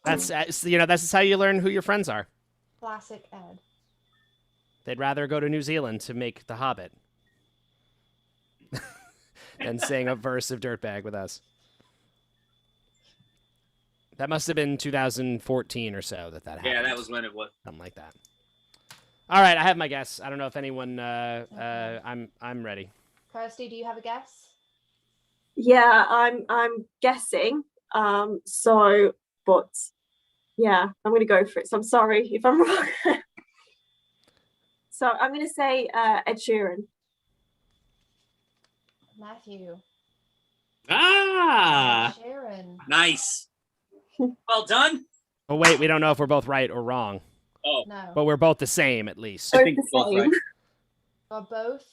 That's that's how you learn who your friends are. Classic Ed. They'd rather go to New Zealand to make The Hobbit than sing a verse of Dirtbag with us. That must have been 2014 or so that happened. Yeah, that was when it was. Something like that. All right, I have my guess. I don't know if anyone. I'm ready. Kirsty, do you have a guess? Yeah, I'm guessing. But yeah, I'm gonna go for it. So I'm sorry if I'm wrong. So I'm gonna say Ed Sheeran. Matthew. Ah! Ed Sheeran. Nice. Well done. Oh wait, we don't know if we're both right or wrong. Oh. No. But we're both the same, at least. I think we're both right. We're both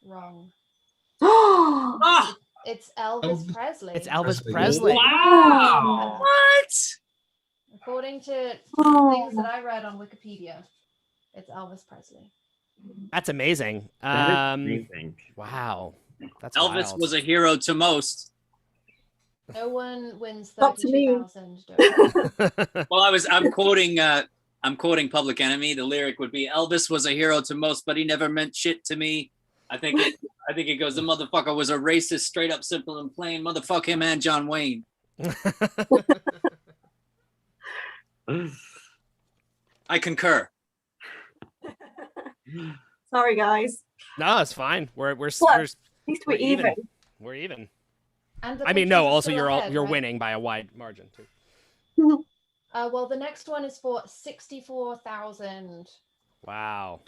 wrong. Ah! It's Elvis Presley. It's Elvis Presley. Wow. What? According to things that I read on Wikipedia, it's Elvis Presley. That's amazing. That is amazing. Wow. That's Elvis wild. was a hero to most. No one wins Not to me. 32,000. Well, I'm quoting Public Enemy. The lyric would be, Elvis was a hero to most, but he never meant shit to me. I think it goes, the motherfucker was a racist, straight up, simple and plain. Motherfuck him and John Wayne. I concur. Sorry, guys. No, it's fine. We're At least we're even. We're even. And the I mean, pictures no. are Also, still ahead, you're right? winning by a wide margin too. Well, the next one is for $64,000 Wow.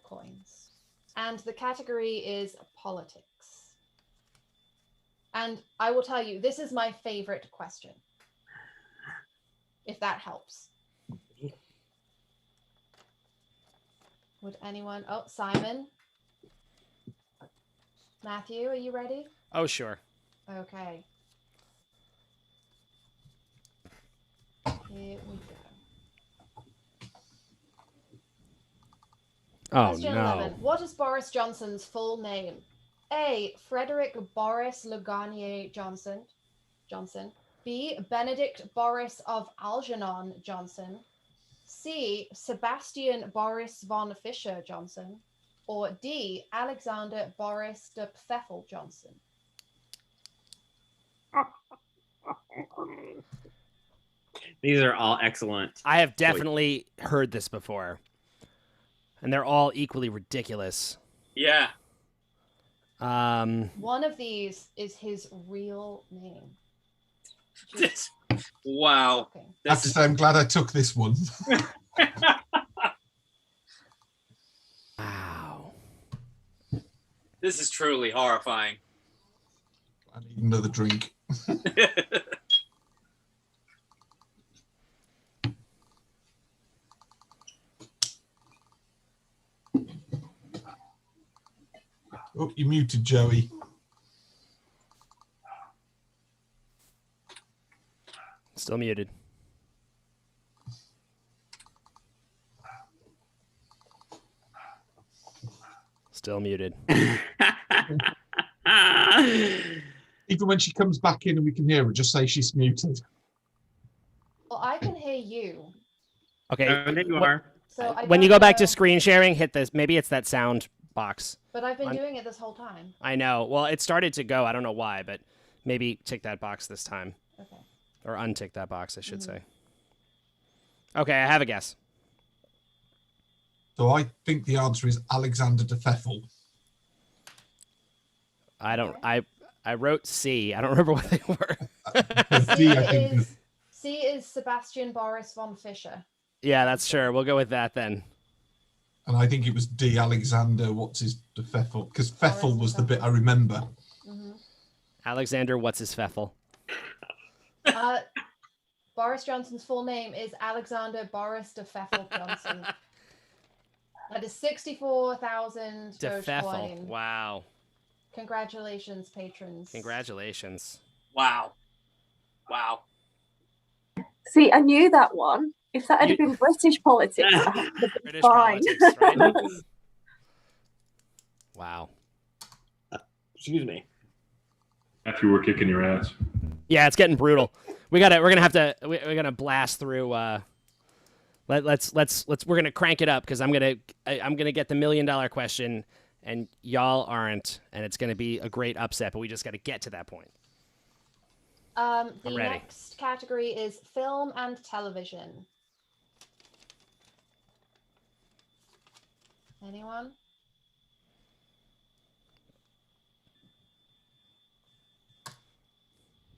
coins. And the category is politics. And I will tell you, this is my favorite question. If that helps. Would anyone? Oh, Simon. Matthew, are you ready? Oh, sure. Okay. Here we go. Oh, Question no. 11. What is Boris Johnson's full name? A. Frederick Boris Lugarnier Johnson. B. Benedict Boris of Algernon Johnson. C. Sebastian Boris von Fischer Johnson. Or D. Alexander Boris de Pfeffel Johnson. These are all excellent. I have definitely heard this before. And they're all equally ridiculous. Yeah. One of these is his real name. Wow. Okay. I have to say, I'm glad I took this one. Wow. This is truly horrifying. I need another drink. Oh, you muted, Joey. Still muted. Still muted. Even when she comes back in and we can hear her, just say she's muted. Well, I can hear you. Okay. There you are. So I when you don't go back to know- screen sharing, hit this. Maybe it's that sound box. But I've been doing it this whole time. I know. Well, it started to go. I don't know why, but maybe tick that box this time. Okay. Or untick that box, I should say. Okay, I have a guess. So I think the answer is Alexander de Pfeffel. I don't. I wrote C. I don't remember what they were. C is Sebastian Boris von Fischer. Yeah, that's sure. We'll go with that then. And I think it was D. Alexander, what's his de Pfeffel? Because Pfeffel was the bit I remember. Alexander, what's his Pfeffel? Boris Johnson's full name is Alexander Boris de Pfeffel Johnson. That is 64,000 De Pfeffel. Dogecoin. Wow. Congratulations, patrons. Congratulations. Wow. Wow. See, I knew that one. If that had been British politics, I would have been fine. Politics, right? Wow. Excuse me. Matthew, we're kicking your ass. Yeah, it's getting brutal. We're gonna blast through. We're gonna crank it up because I'm gonna get the $1 million question, and y'all aren't, and it's gonna be a great upset. But we just got to get to that point. The I'm ready. next category is film and television. Anyone?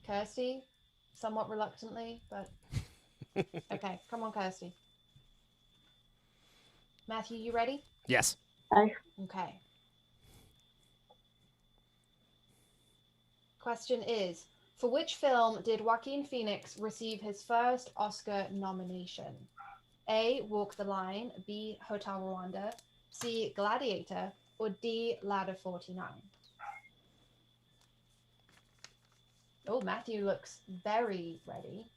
Kirsty, somewhat reluctantly, but okay. Come on, Kirsty. Matthew, you ready? Yes. Okay. Question is, for which film did Joaquin Phoenix receive his first Oscar nomination? A. Walk the Line, B. Hotel Rwanda, C. Gladiator, or D. Ladder 49? Oh, Matthew looks very ready.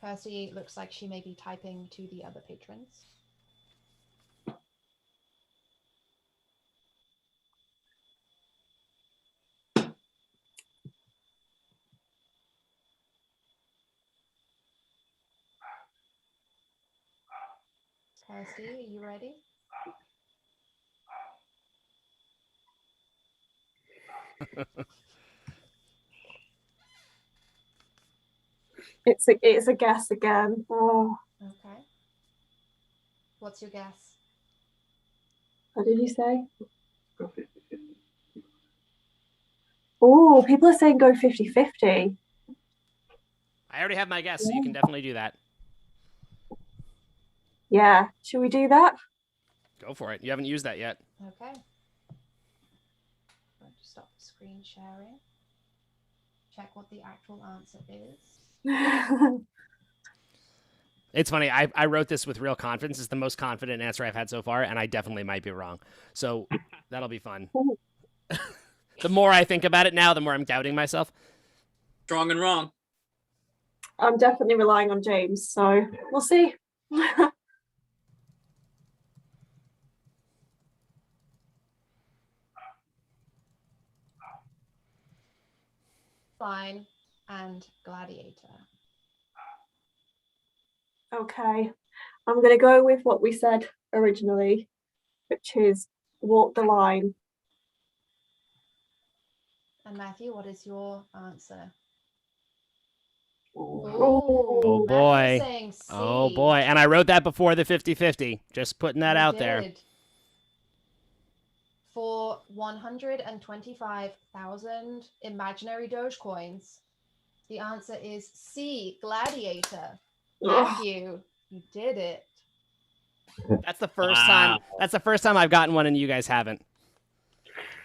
Kirsty looks like she may be typing to the other patrons. Kirsty, are you ready? It's a guess again. Oh, Okay. What's your guess? what did you say? Oh, people are saying go 50-50. I already have my guess, so you can definitely do that. Yeah, should we do that? Go for it. You haven't used that yet. Okay. Going to stop the screen sharing. Check what the actual answer is. It's funny. I wrote this with real confidence. It's the most confident answer I've had so far, and I definitely might be wrong. So that'll be fun. The more I think about it now, the more I'm doubting myself. Strong and wrong. I'm definitely relying on James, so we'll see. Line and Gladiator. Okay, I'm going to go with what we said originally, which is Walk the Line. And Matthew, what is your answer? Oh boy. saying C. Oh boy. And I wrote that before the 50-50. Just putting that You out there. did. For 125,000 imaginary Dogecoins, the answer is C, Gladiator. Ugh. Matthew, you did it. That's the first time. That's the first time I've gotten one, and you guys haven't.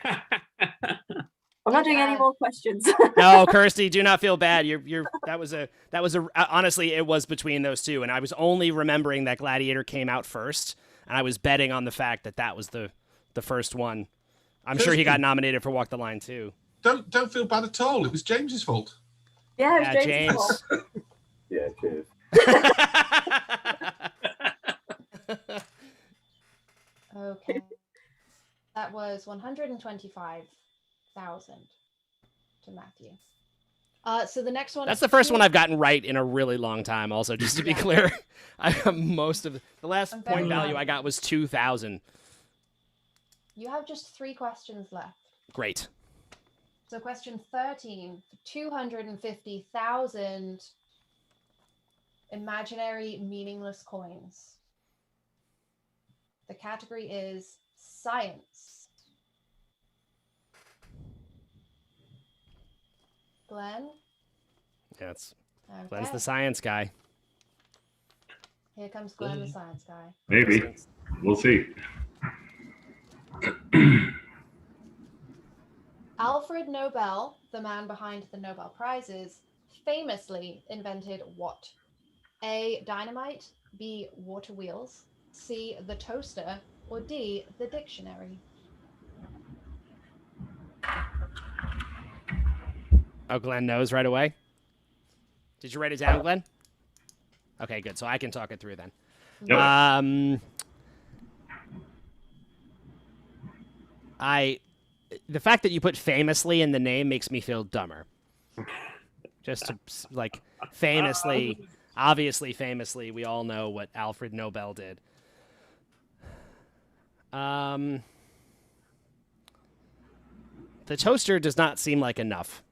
I'm not doing any more questions. No, Kirsty, do not feel bad. That was honestly, it was between those two, and I was only remembering that Gladiator came out first, and I was betting on the fact that was the first one. I'm sure he got nominated for Walk the Line too. Don't feel bad at all. It was James's fault. Yeah, it was James's fault. Yeah, cheers. Okay. That was 125,000 to Matthew. So the next one. That's the first one I've gotten right in a really long time. Also, just to be clear, I got most of the last point value I got was 2,000. You have just 3 questions left. Great. So question 13, 250,000 imaginary meaningless coins. The category is science. Glenn? Yeah, Okay. Glenn's the science guy. Here comes Glenn, the science guy. Maybe. We'll see. Alfred Nobel, the man behind the Nobel Prizes, famously invented what? A, dynamite, B, water wheels, C, the toaster, or D, the dictionary? Oh, Glenn knows right away? Did you write it down, Glenn? Okay, good. So I can talk it through then. Yep. The fact that you put famously in the name makes me feel dumber. Just to, like, famously, obviously famously, we all know what Alfred Nobel did. The toaster does not seem like enough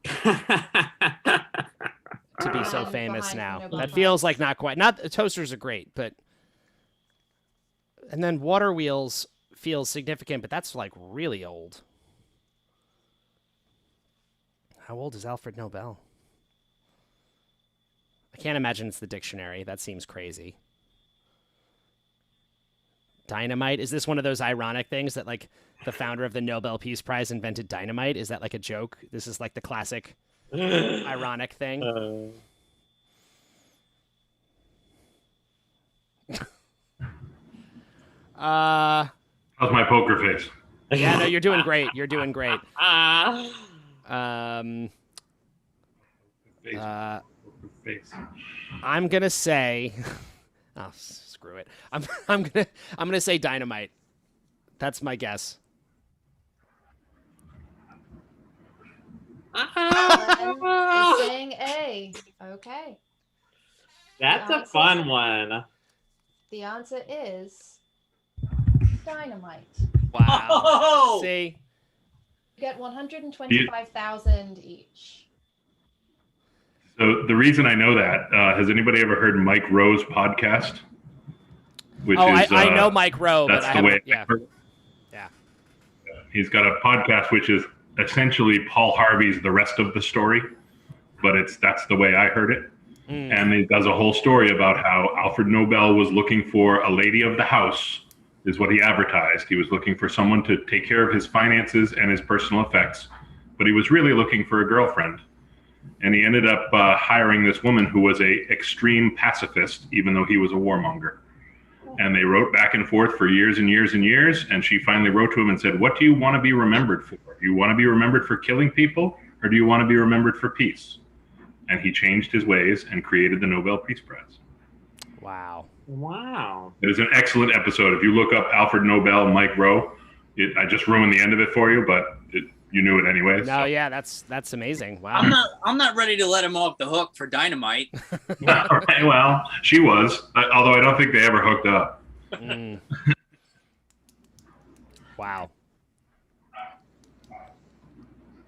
to be so famous now. That feels like not quite. Not toasters are great, but and then water wheels feels significant, but that's like really old. How old is Alfred Nobel? I can't imagine it's the dictionary. That seems crazy. Dynamite? Is this one of those ironic things that like the founder of the Nobel Peace Prize invented dynamite? Is that like a joke? This is like the classic ironic thing. How's my poker face? Yeah, no, you're doing great. You're doing great. Face. I'm gonna say, oh, screw it. I'm gonna say dynamite. That's my guess. Is saying A. Okay. That's a fun one. The answer is dynamite. Wow. Oh! See? You get 125,000 each. So the reason I know that, has anybody ever heard Mike Rowe's podcast? Which I know Mike Rowe, but that's I the way. haven't. Yeah. He's got a podcast which is essentially Paul Harvey's The Rest of the Story, but that's the way I heard it. And he does a whole story about how Alfred Nobel was looking for a lady of the house, is what he advertised. He was looking for someone to take care of his finances and his personal effects, but he was really looking for a girlfriend. And he ended up hiring this woman who was a extreme pacifist, even though he was a warmonger. And they wrote back and forth for years and years and years. And she finally wrote to him and said, "What do you want to be remembered for? Do you want to be remembered for killing people, or do you want to be remembered for peace?" And he changed his ways and created the Nobel Peace Prize. Wow. Wow. It is an excellent episode. If you look up Alfred Nobel, Mike Rowe, I just ruined the end of it for you, but you knew it anyways. No, yeah, that's amazing. Wow. I'm not ready to let him off the hook for dynamite. All right, well, she was, although I don't think they ever hooked up. Wow.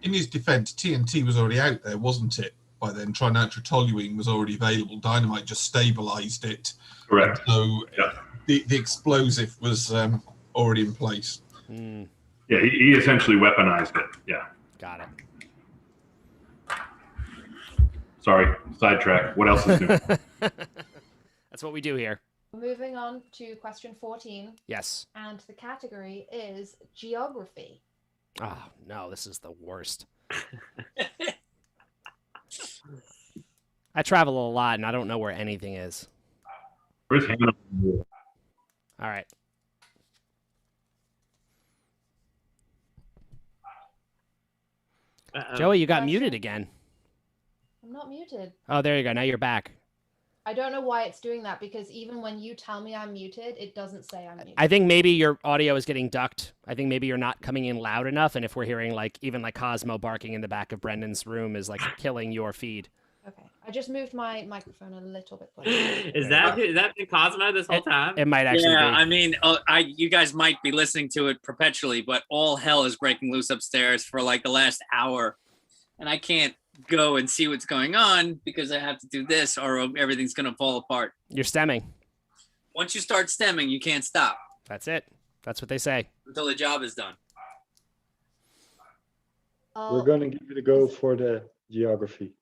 In his defense, TNT was already out there, wasn't it? By then, trinitrotoluene was already available. Dynamite just stabilized it. Correct. So the explosive was already in place. Yeah, he essentially weaponized it. Yeah. Got it. Sorry, sidetrack. What else is new? That's what we do here. Moving on to question 14. Yes. And the category is geography. Oh, no, this is the worst. I travel a lot, and I don't know where anything is. Where's Hannah? All right. Joey, you got muted again. I'm not muted. Oh, there you go. Now you're back. I don't know why it's doing that because even when you tell me I'm muted, it doesn't say I'm muted. I think maybe your audio is getting ducked. I think maybe you're not coming in loud enough, and if we're hearing even Cosmo barking in the back of Brendan's room is killing your feed. Okay, I just moved my microphone a little bit closer. Is that been Cosmo this whole time? It might actually be. I mean, you guys might be listening to it perpetually, but all hell is breaking loose upstairs for like the last hour, and I can't go and see what's going on because I have to do this or everything's gonna fall apart. You're stemming. Once you start stemming, you can't stop. That's it. That's what they say. Until the job is done. We're gonna give it a go for the geography.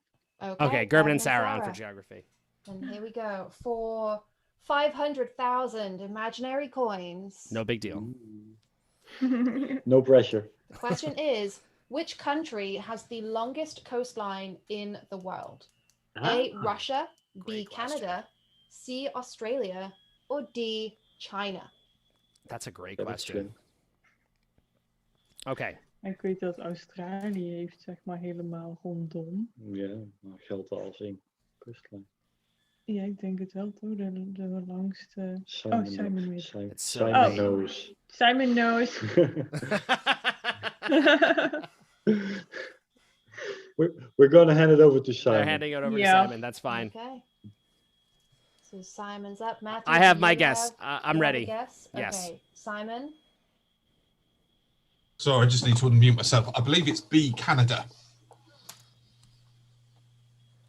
Okay, Gerben and Sarah on for geography. And here we go. For 500,000 imaginary coins. No big deal. No pressure. The question is, which country has the longest coastline in the world? A, Russia, B, Canada, C, Australia, or D, China? That's a great question. Okay. Ik weet dat Australië heeft zeg maar helemaal rondom. Ja, maar geldt als één kustlijn. Ja, ik denk het wel toch, de langste... Simon Simon weet. Simon knows. Simon knows. We're gonna hand it over to Simon. They're handing it over to Simon. That's fine. Okay. So Simon's up. Matthew, I have do my you guess. have- I'm you have a ready. guess? Yes. Okay. Simon? Sorry, I just need to unmute myself. I believe it's B, Canada.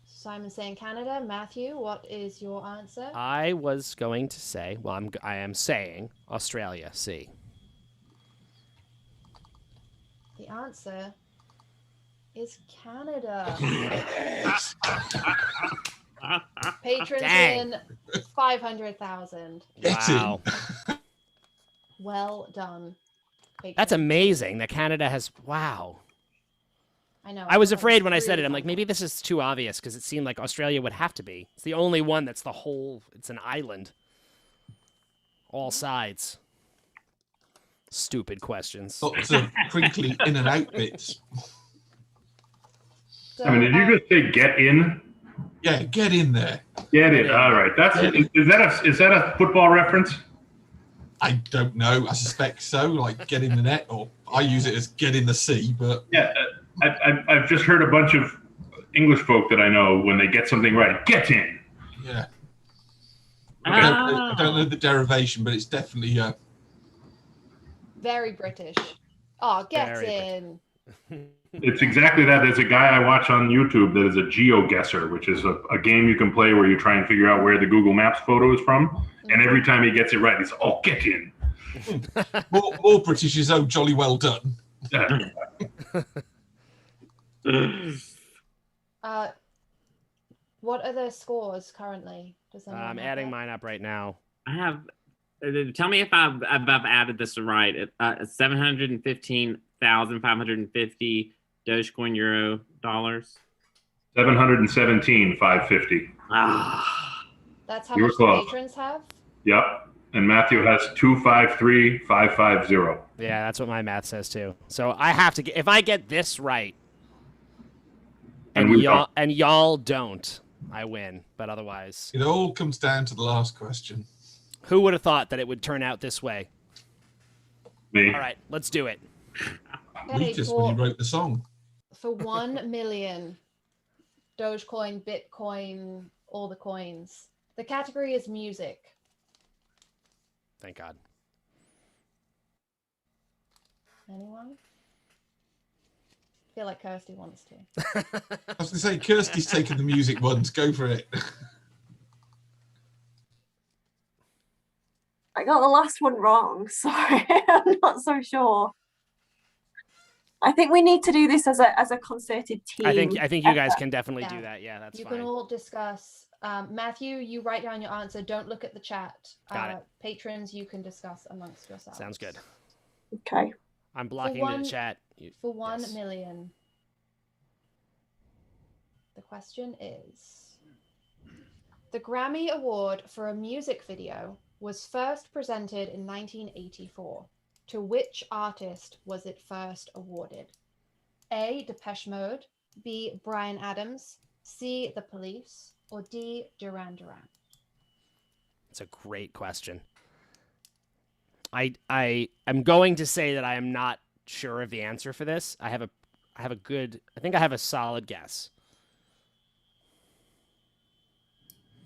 Simon saying Canada. Matthew, what is your answer? I was going to say, I am saying Australia, C. The answer is Canada. Patrons Dang. in 500,000. Wow. Well done. Patrons. That's amazing that Canada has, wow. I know. I was thought that afraid when I said really it. I'm like, maybe this is too obvious because it seemed like Australia would have to be. It's the only one that's it's an island. All sides. Stupid questions. Lots of crinkly in and out bits. So, I mean, did you just say get in? Yeah, get in there. Get in. All right. Is that a football reference? I don't know. I suspect so. Like get in the net, or I use it as get in the sea. But Yeah, I've just heard a bunch of English folk that I know when they get something right, get in. yeah, I don't know the derivation, but it's definitely very British. Oh, get Very in. It's exactly that. There's a guy I watch on YouTube that is a GeoGuessr, which is a game you can play where you try and figure out where the Google Maps photo is from. And every time he gets it right, he's get in. more British is jolly well done. What are the scores currently? Does anyone I'm have adding that? mine up right now. I have. Tell me if I've added this right. 715,550 Dogecoin euro dollars. 717,550. That's how You were much the close. patrons have? Yep. And Matthew has 253,550. Yeah, that's what my math says too. So I have to get, if I get this right, And we y'all don't, I win. But otherwise, It all comes down to the last question. who would have thought that it would turn out this way? Me. All right, let's do it. Okay, Regis when he wrote the song. For 1 million Dogecoin, Bitcoin, all the coins. The category is music. Thank God. Anyone? I feel like Kirsty wants to. I was going to say, Kirsty's taken the music ones. Go for it. I got the last one wrong. Sorry, I'm not so sure. I think we need to do this as a concerted team. I think you guys effort. can definitely Yeah. do that. Yeah, that's You fine. can all discuss. Matthew, you write down your answer. Don't look at the chat. Got it. Patrons, you can discuss amongst yourselves. Sounds good. Okay. I'm blocking one- the chat. For 1 Yes. million. The question is, the Grammy Award for a music video was first presented in 1984. To which artist was it first awarded? A. Depeche Mode, B. Bryan Adams, C. The Police, or D. Duran Duran? It's a great question. I'm going to say that I am not sure of the answer for this. I think I have a solid guess.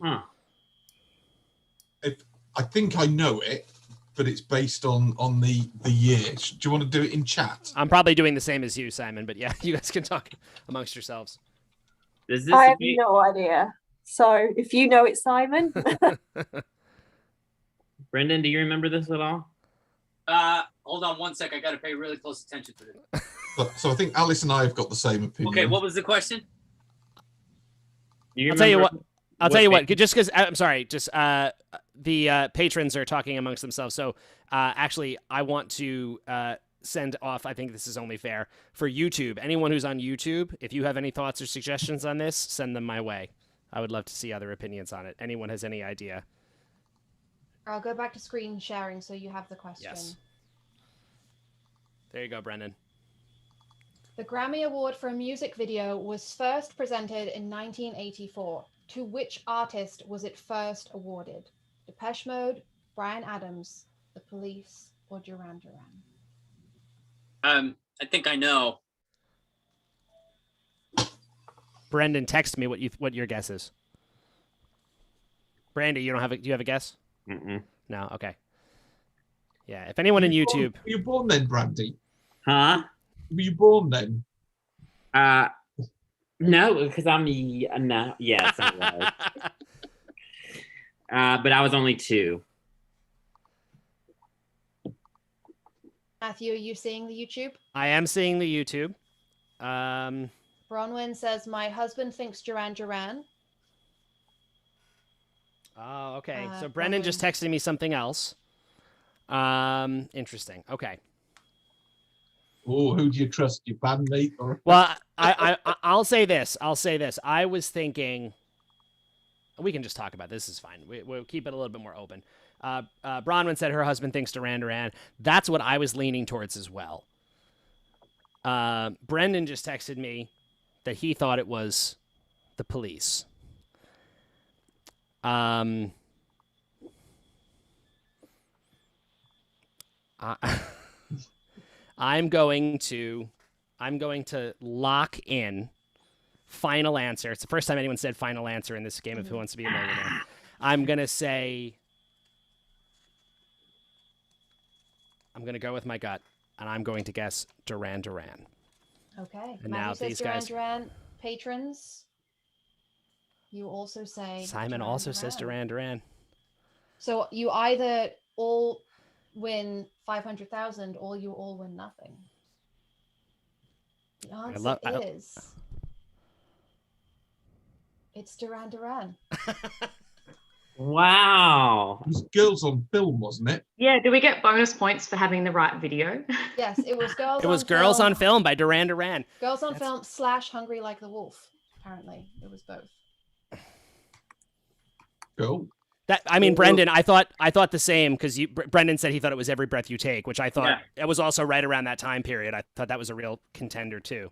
Huh. I think I know it, but it's based on the year. Do you want to do it in chat? I'm probably doing the same as you, Simon, but yeah, you guys can talk amongst yourselves. Is this I have me? no idea. So if you know it, Simon. Brendan, do you remember this at all? Hold on one sec. I got to pay really close attention to this. So I think Alice and I have got the same opinion. Okay, what was the question? You I'll tell you remember what. I'll tell you what. band- Just because I'm sorry. Just the patrons are talking amongst themselves. So actually, I want to send off. I think this is only fair for YouTube. Anyone who's on YouTube, if you have any thoughts or suggestions on this, send them my way. I would love to see other opinions on it. Anyone has any idea? I'll go back to screen sharing so you have the question. Yes. There you go, Brendan. The Grammy Award for a music video was first presented in 1984. To which artist was it first awarded? Depeche Mode, Bryan Adams, The Police, or Duran Duran? I think I know. Brendan, text me what your guess is. Brandy, do you have a guess? Mm-mm. No, okay. Yeah, if anyone in YouTube, Were you born then, Brandy? Huh? Were you born then? No, because I'm no. Yes, I was. But I was only 2. Matthew, are you seeing the YouTube? I am seeing the YouTube. Bronwyn says, my husband thinks Duran Duran. Oh, okay. So Brendan just texted me something else. Interesting. Okay. Oh, who do you trust, your bandmate or? Well, I'll say this. I was thinking. We can just talk about this. Is fine. We'll keep it a little bit more open. Bronwyn said her husband thinks Duran Duran. That's what I was leaning towards as well. Brendan just texted me that he thought it was The Police. I'm going to lock in final answer. It's the first time anyone said final answer in this game of Who Wants to Be a Millionaire. I'm going to go with my gut, and I'm going to guess Duran Duran. Okay. And Matthew now says these Duran guys- Duran. Patrons, you also say Simon Duran also says Duran Duran. So you either all win 500,000 or you all win nothing. The answer is it's Duran Duran. Wow. It was Girls on Film, wasn't it? Yeah, do we get bonus points for having the right video? Yes, it was Girls. It was on Girls Film. on Film by Duran Duran. Girls on Film / Hungry Like the Wolf. Apparently, it was both. Cool. Brendan, I thought the same because Brendan said he thought it was Every Breath You Take, which I thought it was also right around that time period. I thought that was a real contender too.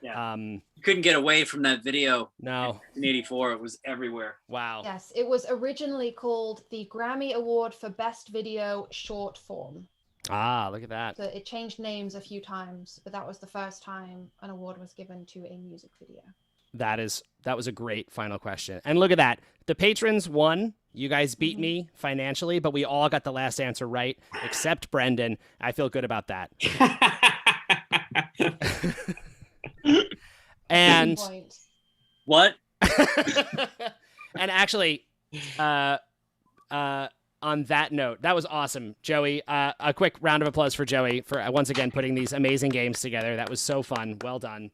Yeah. You couldn't get away from that video. No. In 84, it was everywhere. Wow. Yes, it was originally called the Grammy Award for Best Video Short Form. Ah, look at that. So it changed names a few times, but that was the first time an award was given to a music video. That was a great final question. And look at that. The patrons won. You guys beat me financially, but we all got the last answer right, except Brendan. I feel good about that. And what? And actually, on that note, that was awesome, Joey. A quick round of applause for Joey for once again putting these amazing games together. That was so fun. Well done.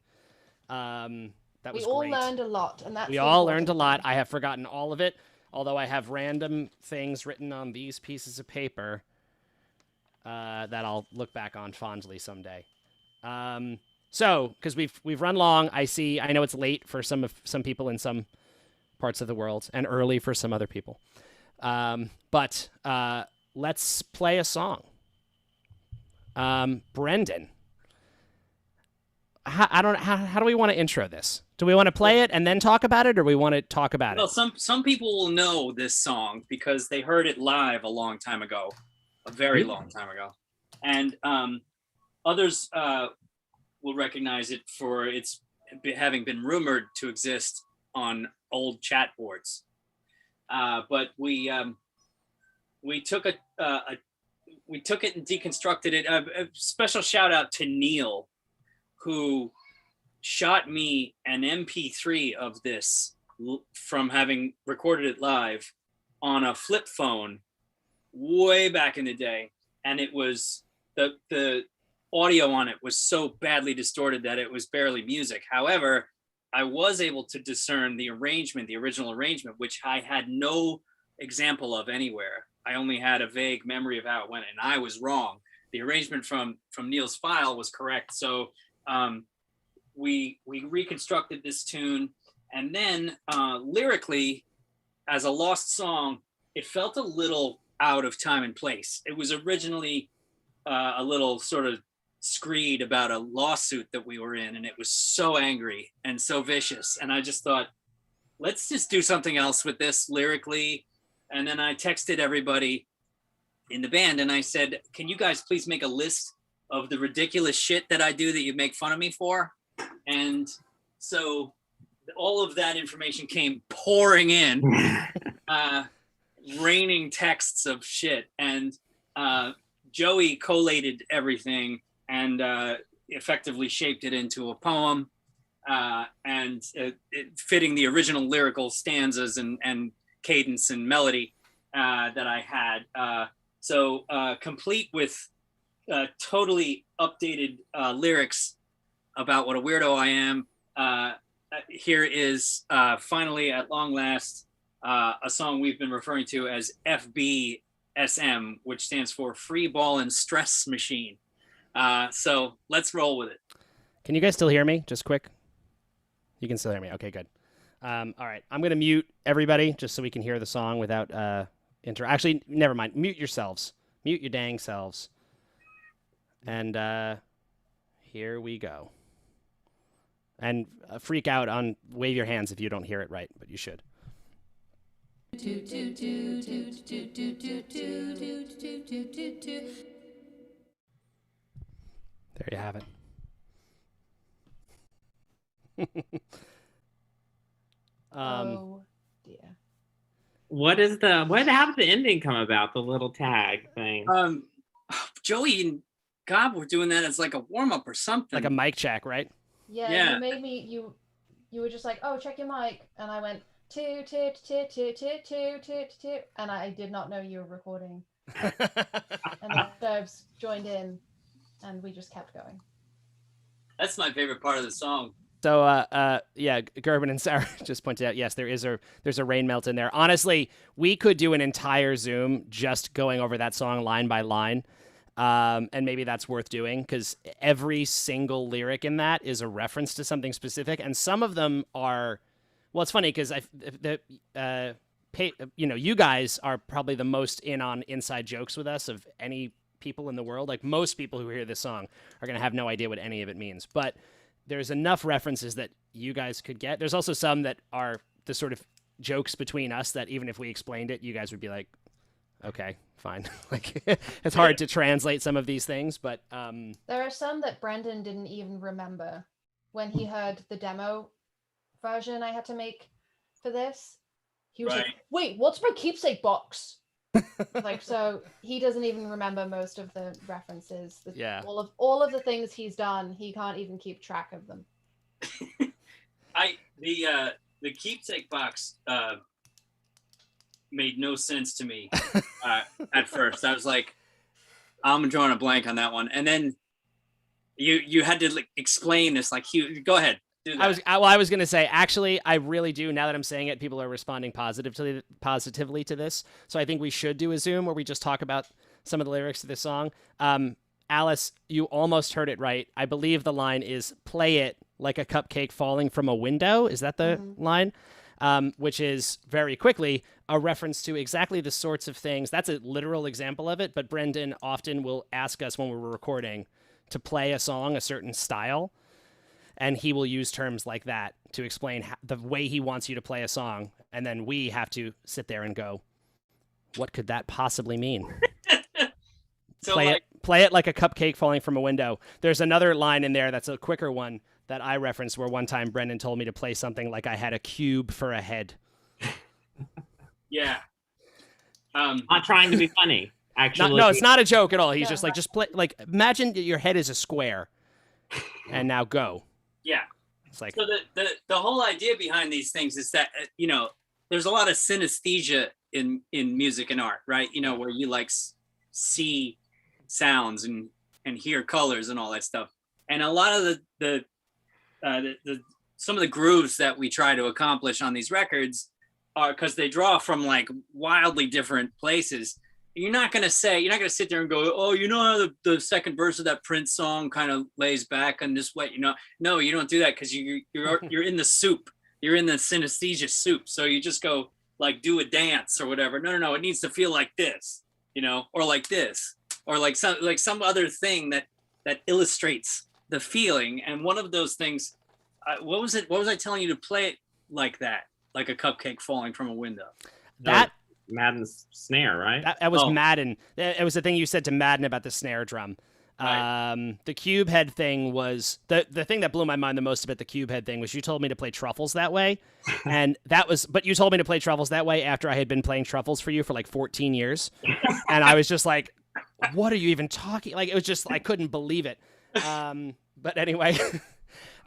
That was we all great. learned a lot, and that's We the all important learned a lot. thing. I have forgotten all of it, although I have random things written on these pieces of paper that I'll look back on fondly someday. So, because we've run long, I know it's late for some people in some parts of the world and early for some other people. But let's play a song. Brendan, how do we want to intro this? Do we want to play it and then talk about it, or we want to talk about Well, it? some people will know this song because they heard it live a long time ago, a very long time ago, and others will recognize it for its having been rumored to exist on old chat boards. But we took it and deconstructed it. A special shout out to Neil, who shot me an MP3 of this from having recorded it live on a flip phone way back in the day, and it was the audio on it was so badly distorted that it was barely music. However, I was able to discern the arrangement, the original arrangement, which I had no example of anywhere. I only had a vague memory of how it went, and I was wrong. The arrangement from Neil's file was correct. So we reconstructed this tune, and then lyrically, as a lost song, it felt a little out of time and place. It was originally a little sort of screed about a lawsuit that we were in, and it was so angry and so vicious, and I just thought, let's just do something else with this lyrically. And then I texted everybody in the band and I said, can you guys please make a list of the ridiculous shit that I do that you make fun of me for? And so all of that information came pouring in, raining texts of shit, and Joey collated everything and effectively shaped it into a poem, and it fitting the original lyrical stanzas and cadence and melody that I had. So complete with totally updated lyrics about what a weirdo I am. Here is finally, at long last, a song we've been referring to as FBSM, which stands for Free Ball and Stress Machine. So let's roll with it. Can you guys still hear me? Just quick. You can still hear me. Okay, good. All right, I'm gonna mute everybody just so we can hear the song without Actually, never mind. Mute yourselves. Mute your dang selves. And here we go. And freak out on wave your hands if you don't hear it right, but you should. There you have it. Oh dear. How did the ending come about? The little tag thing. Joey and Gob were doing that as like a warm up or something. Like a mic check, right? Yeah. You made me. You were just like, oh, check your mic, and I went toot toot toot toot toot toot toot toot, and I did not know you were recording. And then Derbs joined in, and we just kept going. That's my favorite part of the song. So, yeah, Gerben and Sarah just pointed out, yes, there's a rain melt in there. Honestly, we could do an entire Zoom just going over that song line by line, and maybe that's worth doing because every single lyric in that is a reference to something specific, and some of them are. Well, it's funny because you guys are probably the most in on inside jokes with us of any people in the world. Like most people who hear this song are gonna have no idea what any of it means, but there's enough references that you guys could get. There's also some that are the sort of jokes between us that even if we explained it, you guys would be like, okay, fine. Like it's hard to translate some of these things, but there are some that Brendan didn't even remember when he heard the demo version I had to make for this. He was like, wait, what's my keepsake box? Like, so he doesn't even remember most of the references. Yeah. All of the things he's done, he can't even keep track of them. The keepsake box made no sense to me at first. I was like, I'm drawing a blank on that one. And then you had to like explain this. Like, go ahead. Do that. I was going to say, actually, I really do. Now that I'm saying it, people are responding positively to this. So I think we should do a Zoom where we just talk about some of the lyrics to this song. Alice, you almost heard it right. I believe the line is "Play it like a cupcake falling from a window." Is that the line? Which is very quickly a reference to exactly the sorts of things. That's a literal example of it. But Brendan often will ask us when we're recording to play a song a certain style. And he will use terms like that to explain the way he wants you to play a song. And then we have to sit there and go, what could that possibly mean? So play it like a cupcake falling from a window. There's another line in there that's a quicker one that I referenced where one time Brendan told me to play something like I had a cube for a head. Yeah. Not trying to be funny. Actually, no, it's not a joke at all. He's just like, just play, like, imagine your head is a square and now go. Yeah. It's like, so the whole idea behind these things is that, there's a lot of synesthesia in music and art, right? Where you like see sounds and hear colors and all that stuff. And a lot of the some of the grooves that we try to accomplish on these records are because they draw from like wildly different places. You're not gonna sit there and go, oh, how the second verse of that Prince song kind of lays back on this way, No, you don't do that because you're in the soup. You're in the synesthesia soup. So you just go like do a dance or whatever. No, it needs to feel like this, or like this, or like some other thing that illustrates the feeling. And one of those things, what was it? What was I telling you to play it like that, like a cupcake falling from a window? That. Madden's snare, right? That was Madden. It was the thing you said to Madden about the snare drum. Right. The cube head thing was the thing that blew my mind the most about the cube head thing was you told me to play truffles that way. And but you told me to play truffles that way after I had been playing truffles for you for like 14 years. And I was just like, what are you even talking? Like, it was just, I couldn't believe it. But anyway,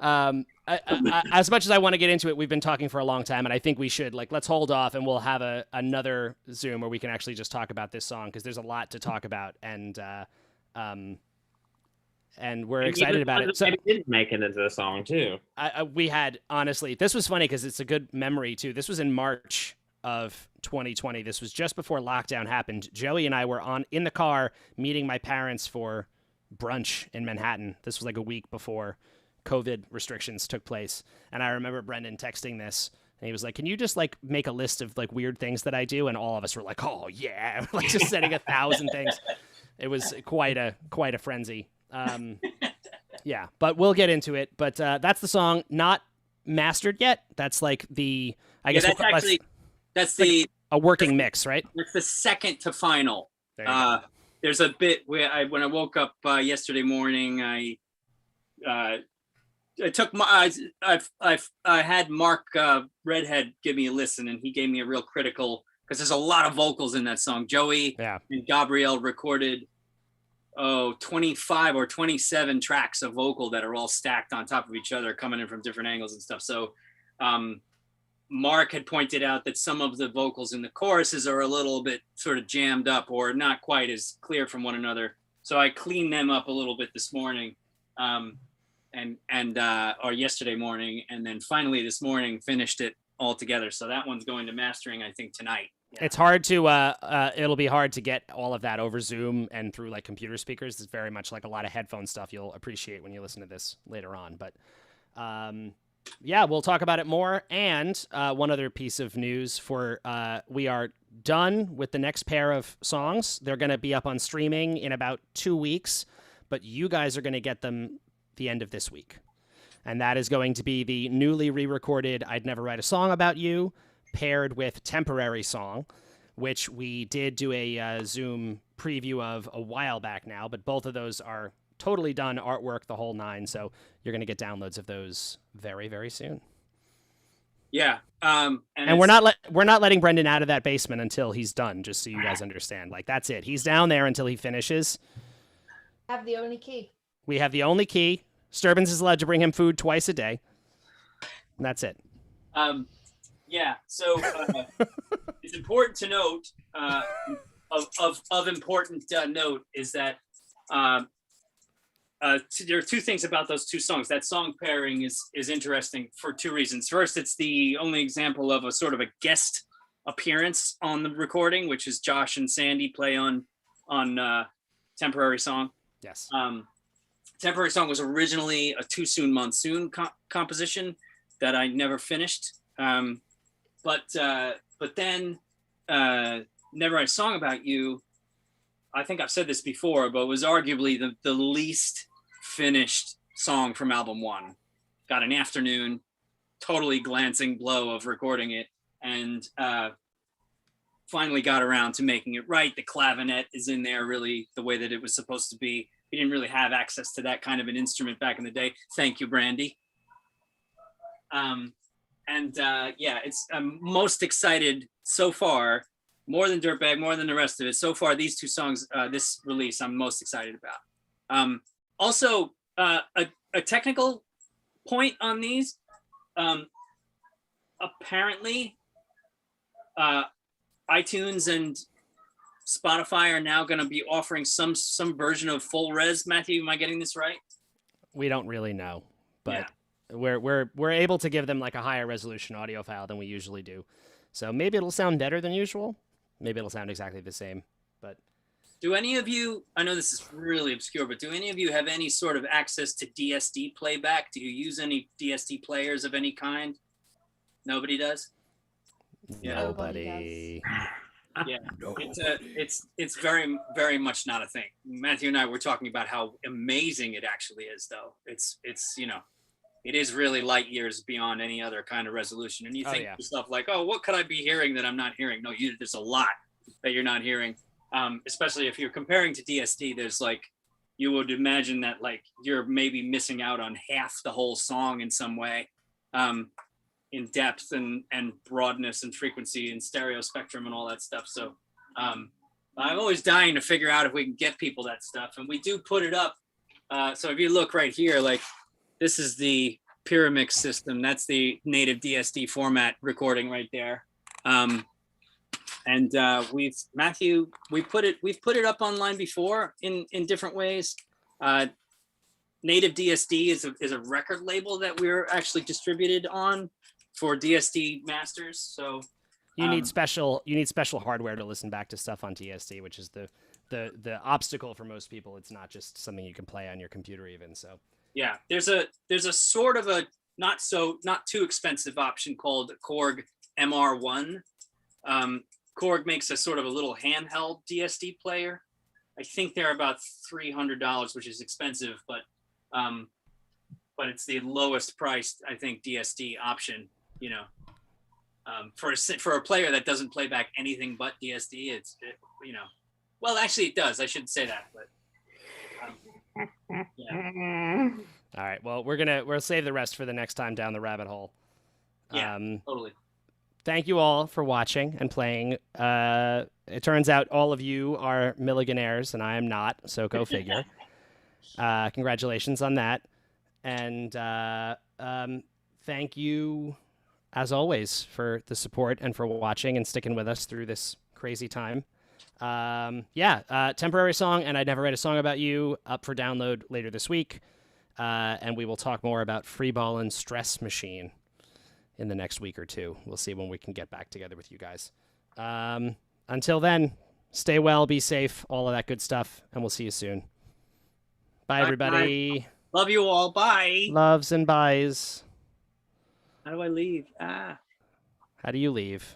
as much as I want to get into it, we've been talking for a long time, and I think we should let's hold off, and we'll have another Zoom where we can actually just talk about this song because there's a lot to talk about, and we're excited about it. So it did make it into the song too. We had, honestly, this was funny because it's a good memory too. This was in March of 2020. This was just before lockdown happened. Joey and I were in the car meeting my parents for brunch in Manhattan. This was like a week before COVID restrictions took place. And I remember Brendan texting this, and he was like, can you just make a list of weird things that I do? And all of us were like, oh yeah, just setting 1,000 things. It was quite a frenzy. Yeah, but we'll get into it. But that's the song, not mastered yet. That's that's a working mix, right? It's the second to final. There's a bit where when I woke up yesterday morning, I had Mark Redhead give me a listen, and he gave me a real critical, because there's a lot of vocals in that song. Joey and Gabrielle recorded 25 or 27 tracks of vocal that are all stacked on top of each other, coming in from different angles and stuff. So Mark had pointed out that some of the vocals in the choruses are a little bit sort of jammed up or not quite as clear from one another. So I cleaned them up a little bit this morning. Or yesterday morning, and then finally this morning finished it all together. So that one's going to mastering, I think, tonight. Yeah. It's hard to it'll be hard to get all of that over Zoom and through computer speakers. It's very much a lot of headphone stuff you'll appreciate when you listen to this later on. But yeah, we'll talk about it more. And one other piece of news we are done with the next pair of songs. They're going to be up on streaming in about 2 weeks, but you guys are going to get them the end of this week. And that is going to be the newly re-recorded I'd Never Write a Song About You paired with Temporary Song, which we did do a Zoom preview of a while back now, but both of those are totally done, artwork, the whole nine, so you're going to get downloads of those very, very soon. Yeah. And we're not letting Brendan out of that basement until he's done, just so you guys understand. That's it. He's down there until he finishes. Have the only key. We have the only key. Sturbans is allowed to bring him food twice a day. And that's it. Yeah. So it's a important to note, of important note is that there are two things about those two songs. That song pairing is interesting for two reasons. First, it's the only example of a sort of a guest appearance on the recording, which is Josh and Sandy play on Temporary Song. Yes. Temporary Song was originally a Too Soon Monsoon composition that I never finished. But then Never Write a Song About You, I think I've said this before, but was arguably the least finished song from album one. Got an afternoon, totally glancing blow of recording it, and finally got around to making it right. The clavinet is in there really the way that it was supposed to be. We didn't really have access to that kind of an instrument back in the day. Thank you, Brandy. It's I'm most excited so far, more than Dirtbag, more than the rest of it. So far, these two songs, this release, I'm most excited about. Also, a technical point on these. Apparently, iTunes and Spotify are now going to be offering some version of full res. Matthew, am I getting this right? We don't really know, but we're able to give them like a higher resolution audio file than we usually do. So maybe it'll sound better than usual. Maybe it'll sound exactly the same. But do any of you, I know this is really obscure, but do any of you have any sort of access to DSD playback? Do you use any DSD players of any kind? Nobody does? Nobody. Yeah, it's very, very much not a thing. Matthew and I were talking about how amazing it actually is, though. It's it is really light years beyond any other kind of resolution. And you think to yourself like, oh, what could I be hearing that I'm not hearing? No, there's a lot that you're not hearing. Especially if you're comparing to DSD, there's like, you would imagine that like you're maybe missing out on half the whole song in some way, in depth and broadness and frequency and stereo spectrum and all that stuff. So I'm always dying to figure out if we can get people that stuff. And we do put it up. So if you look right here, like this is the Pyramix system. That's the native DSD format recording right there. We've put it up online before in different ways. Native DSD is a record label that we're actually distributed on for DSD masters. So you need special hardware to listen back to stuff on DSD, which is the obstacle for most people. It's not just something you can play on your computer even. So yeah, there's a sort of a not too expensive option called Korg MR1. Korg makes a sort of a little handheld DSD player. I think they're about $300, which is expensive, but it's the lowest priced, I think, DSD option. For a player that doesn't play back anything but DSD, well, actually it does. I shouldn't say that, but yeah. All right. Well, we'll save the rest for the next time down the rabbit hole. Yeah, totally. Thank you all for watching and playing. It turns out all of you are Milliganaires, and I am not, so go figure. Congratulations on that. And thank you, as always, for the support and for watching and sticking with us through this crazy time. Temporary Song and I Never Write a Song About You up for download later this week. And we will talk more about Freeball and Stress Machine in the next week or two. We'll see when we can get back together with you guys. Until then, stay well, be safe, all of that good stuff, and we'll see you soon. Bye, everybody. Bye. Love you all. Bye. Loves and byes. How do I leave? How do you leave?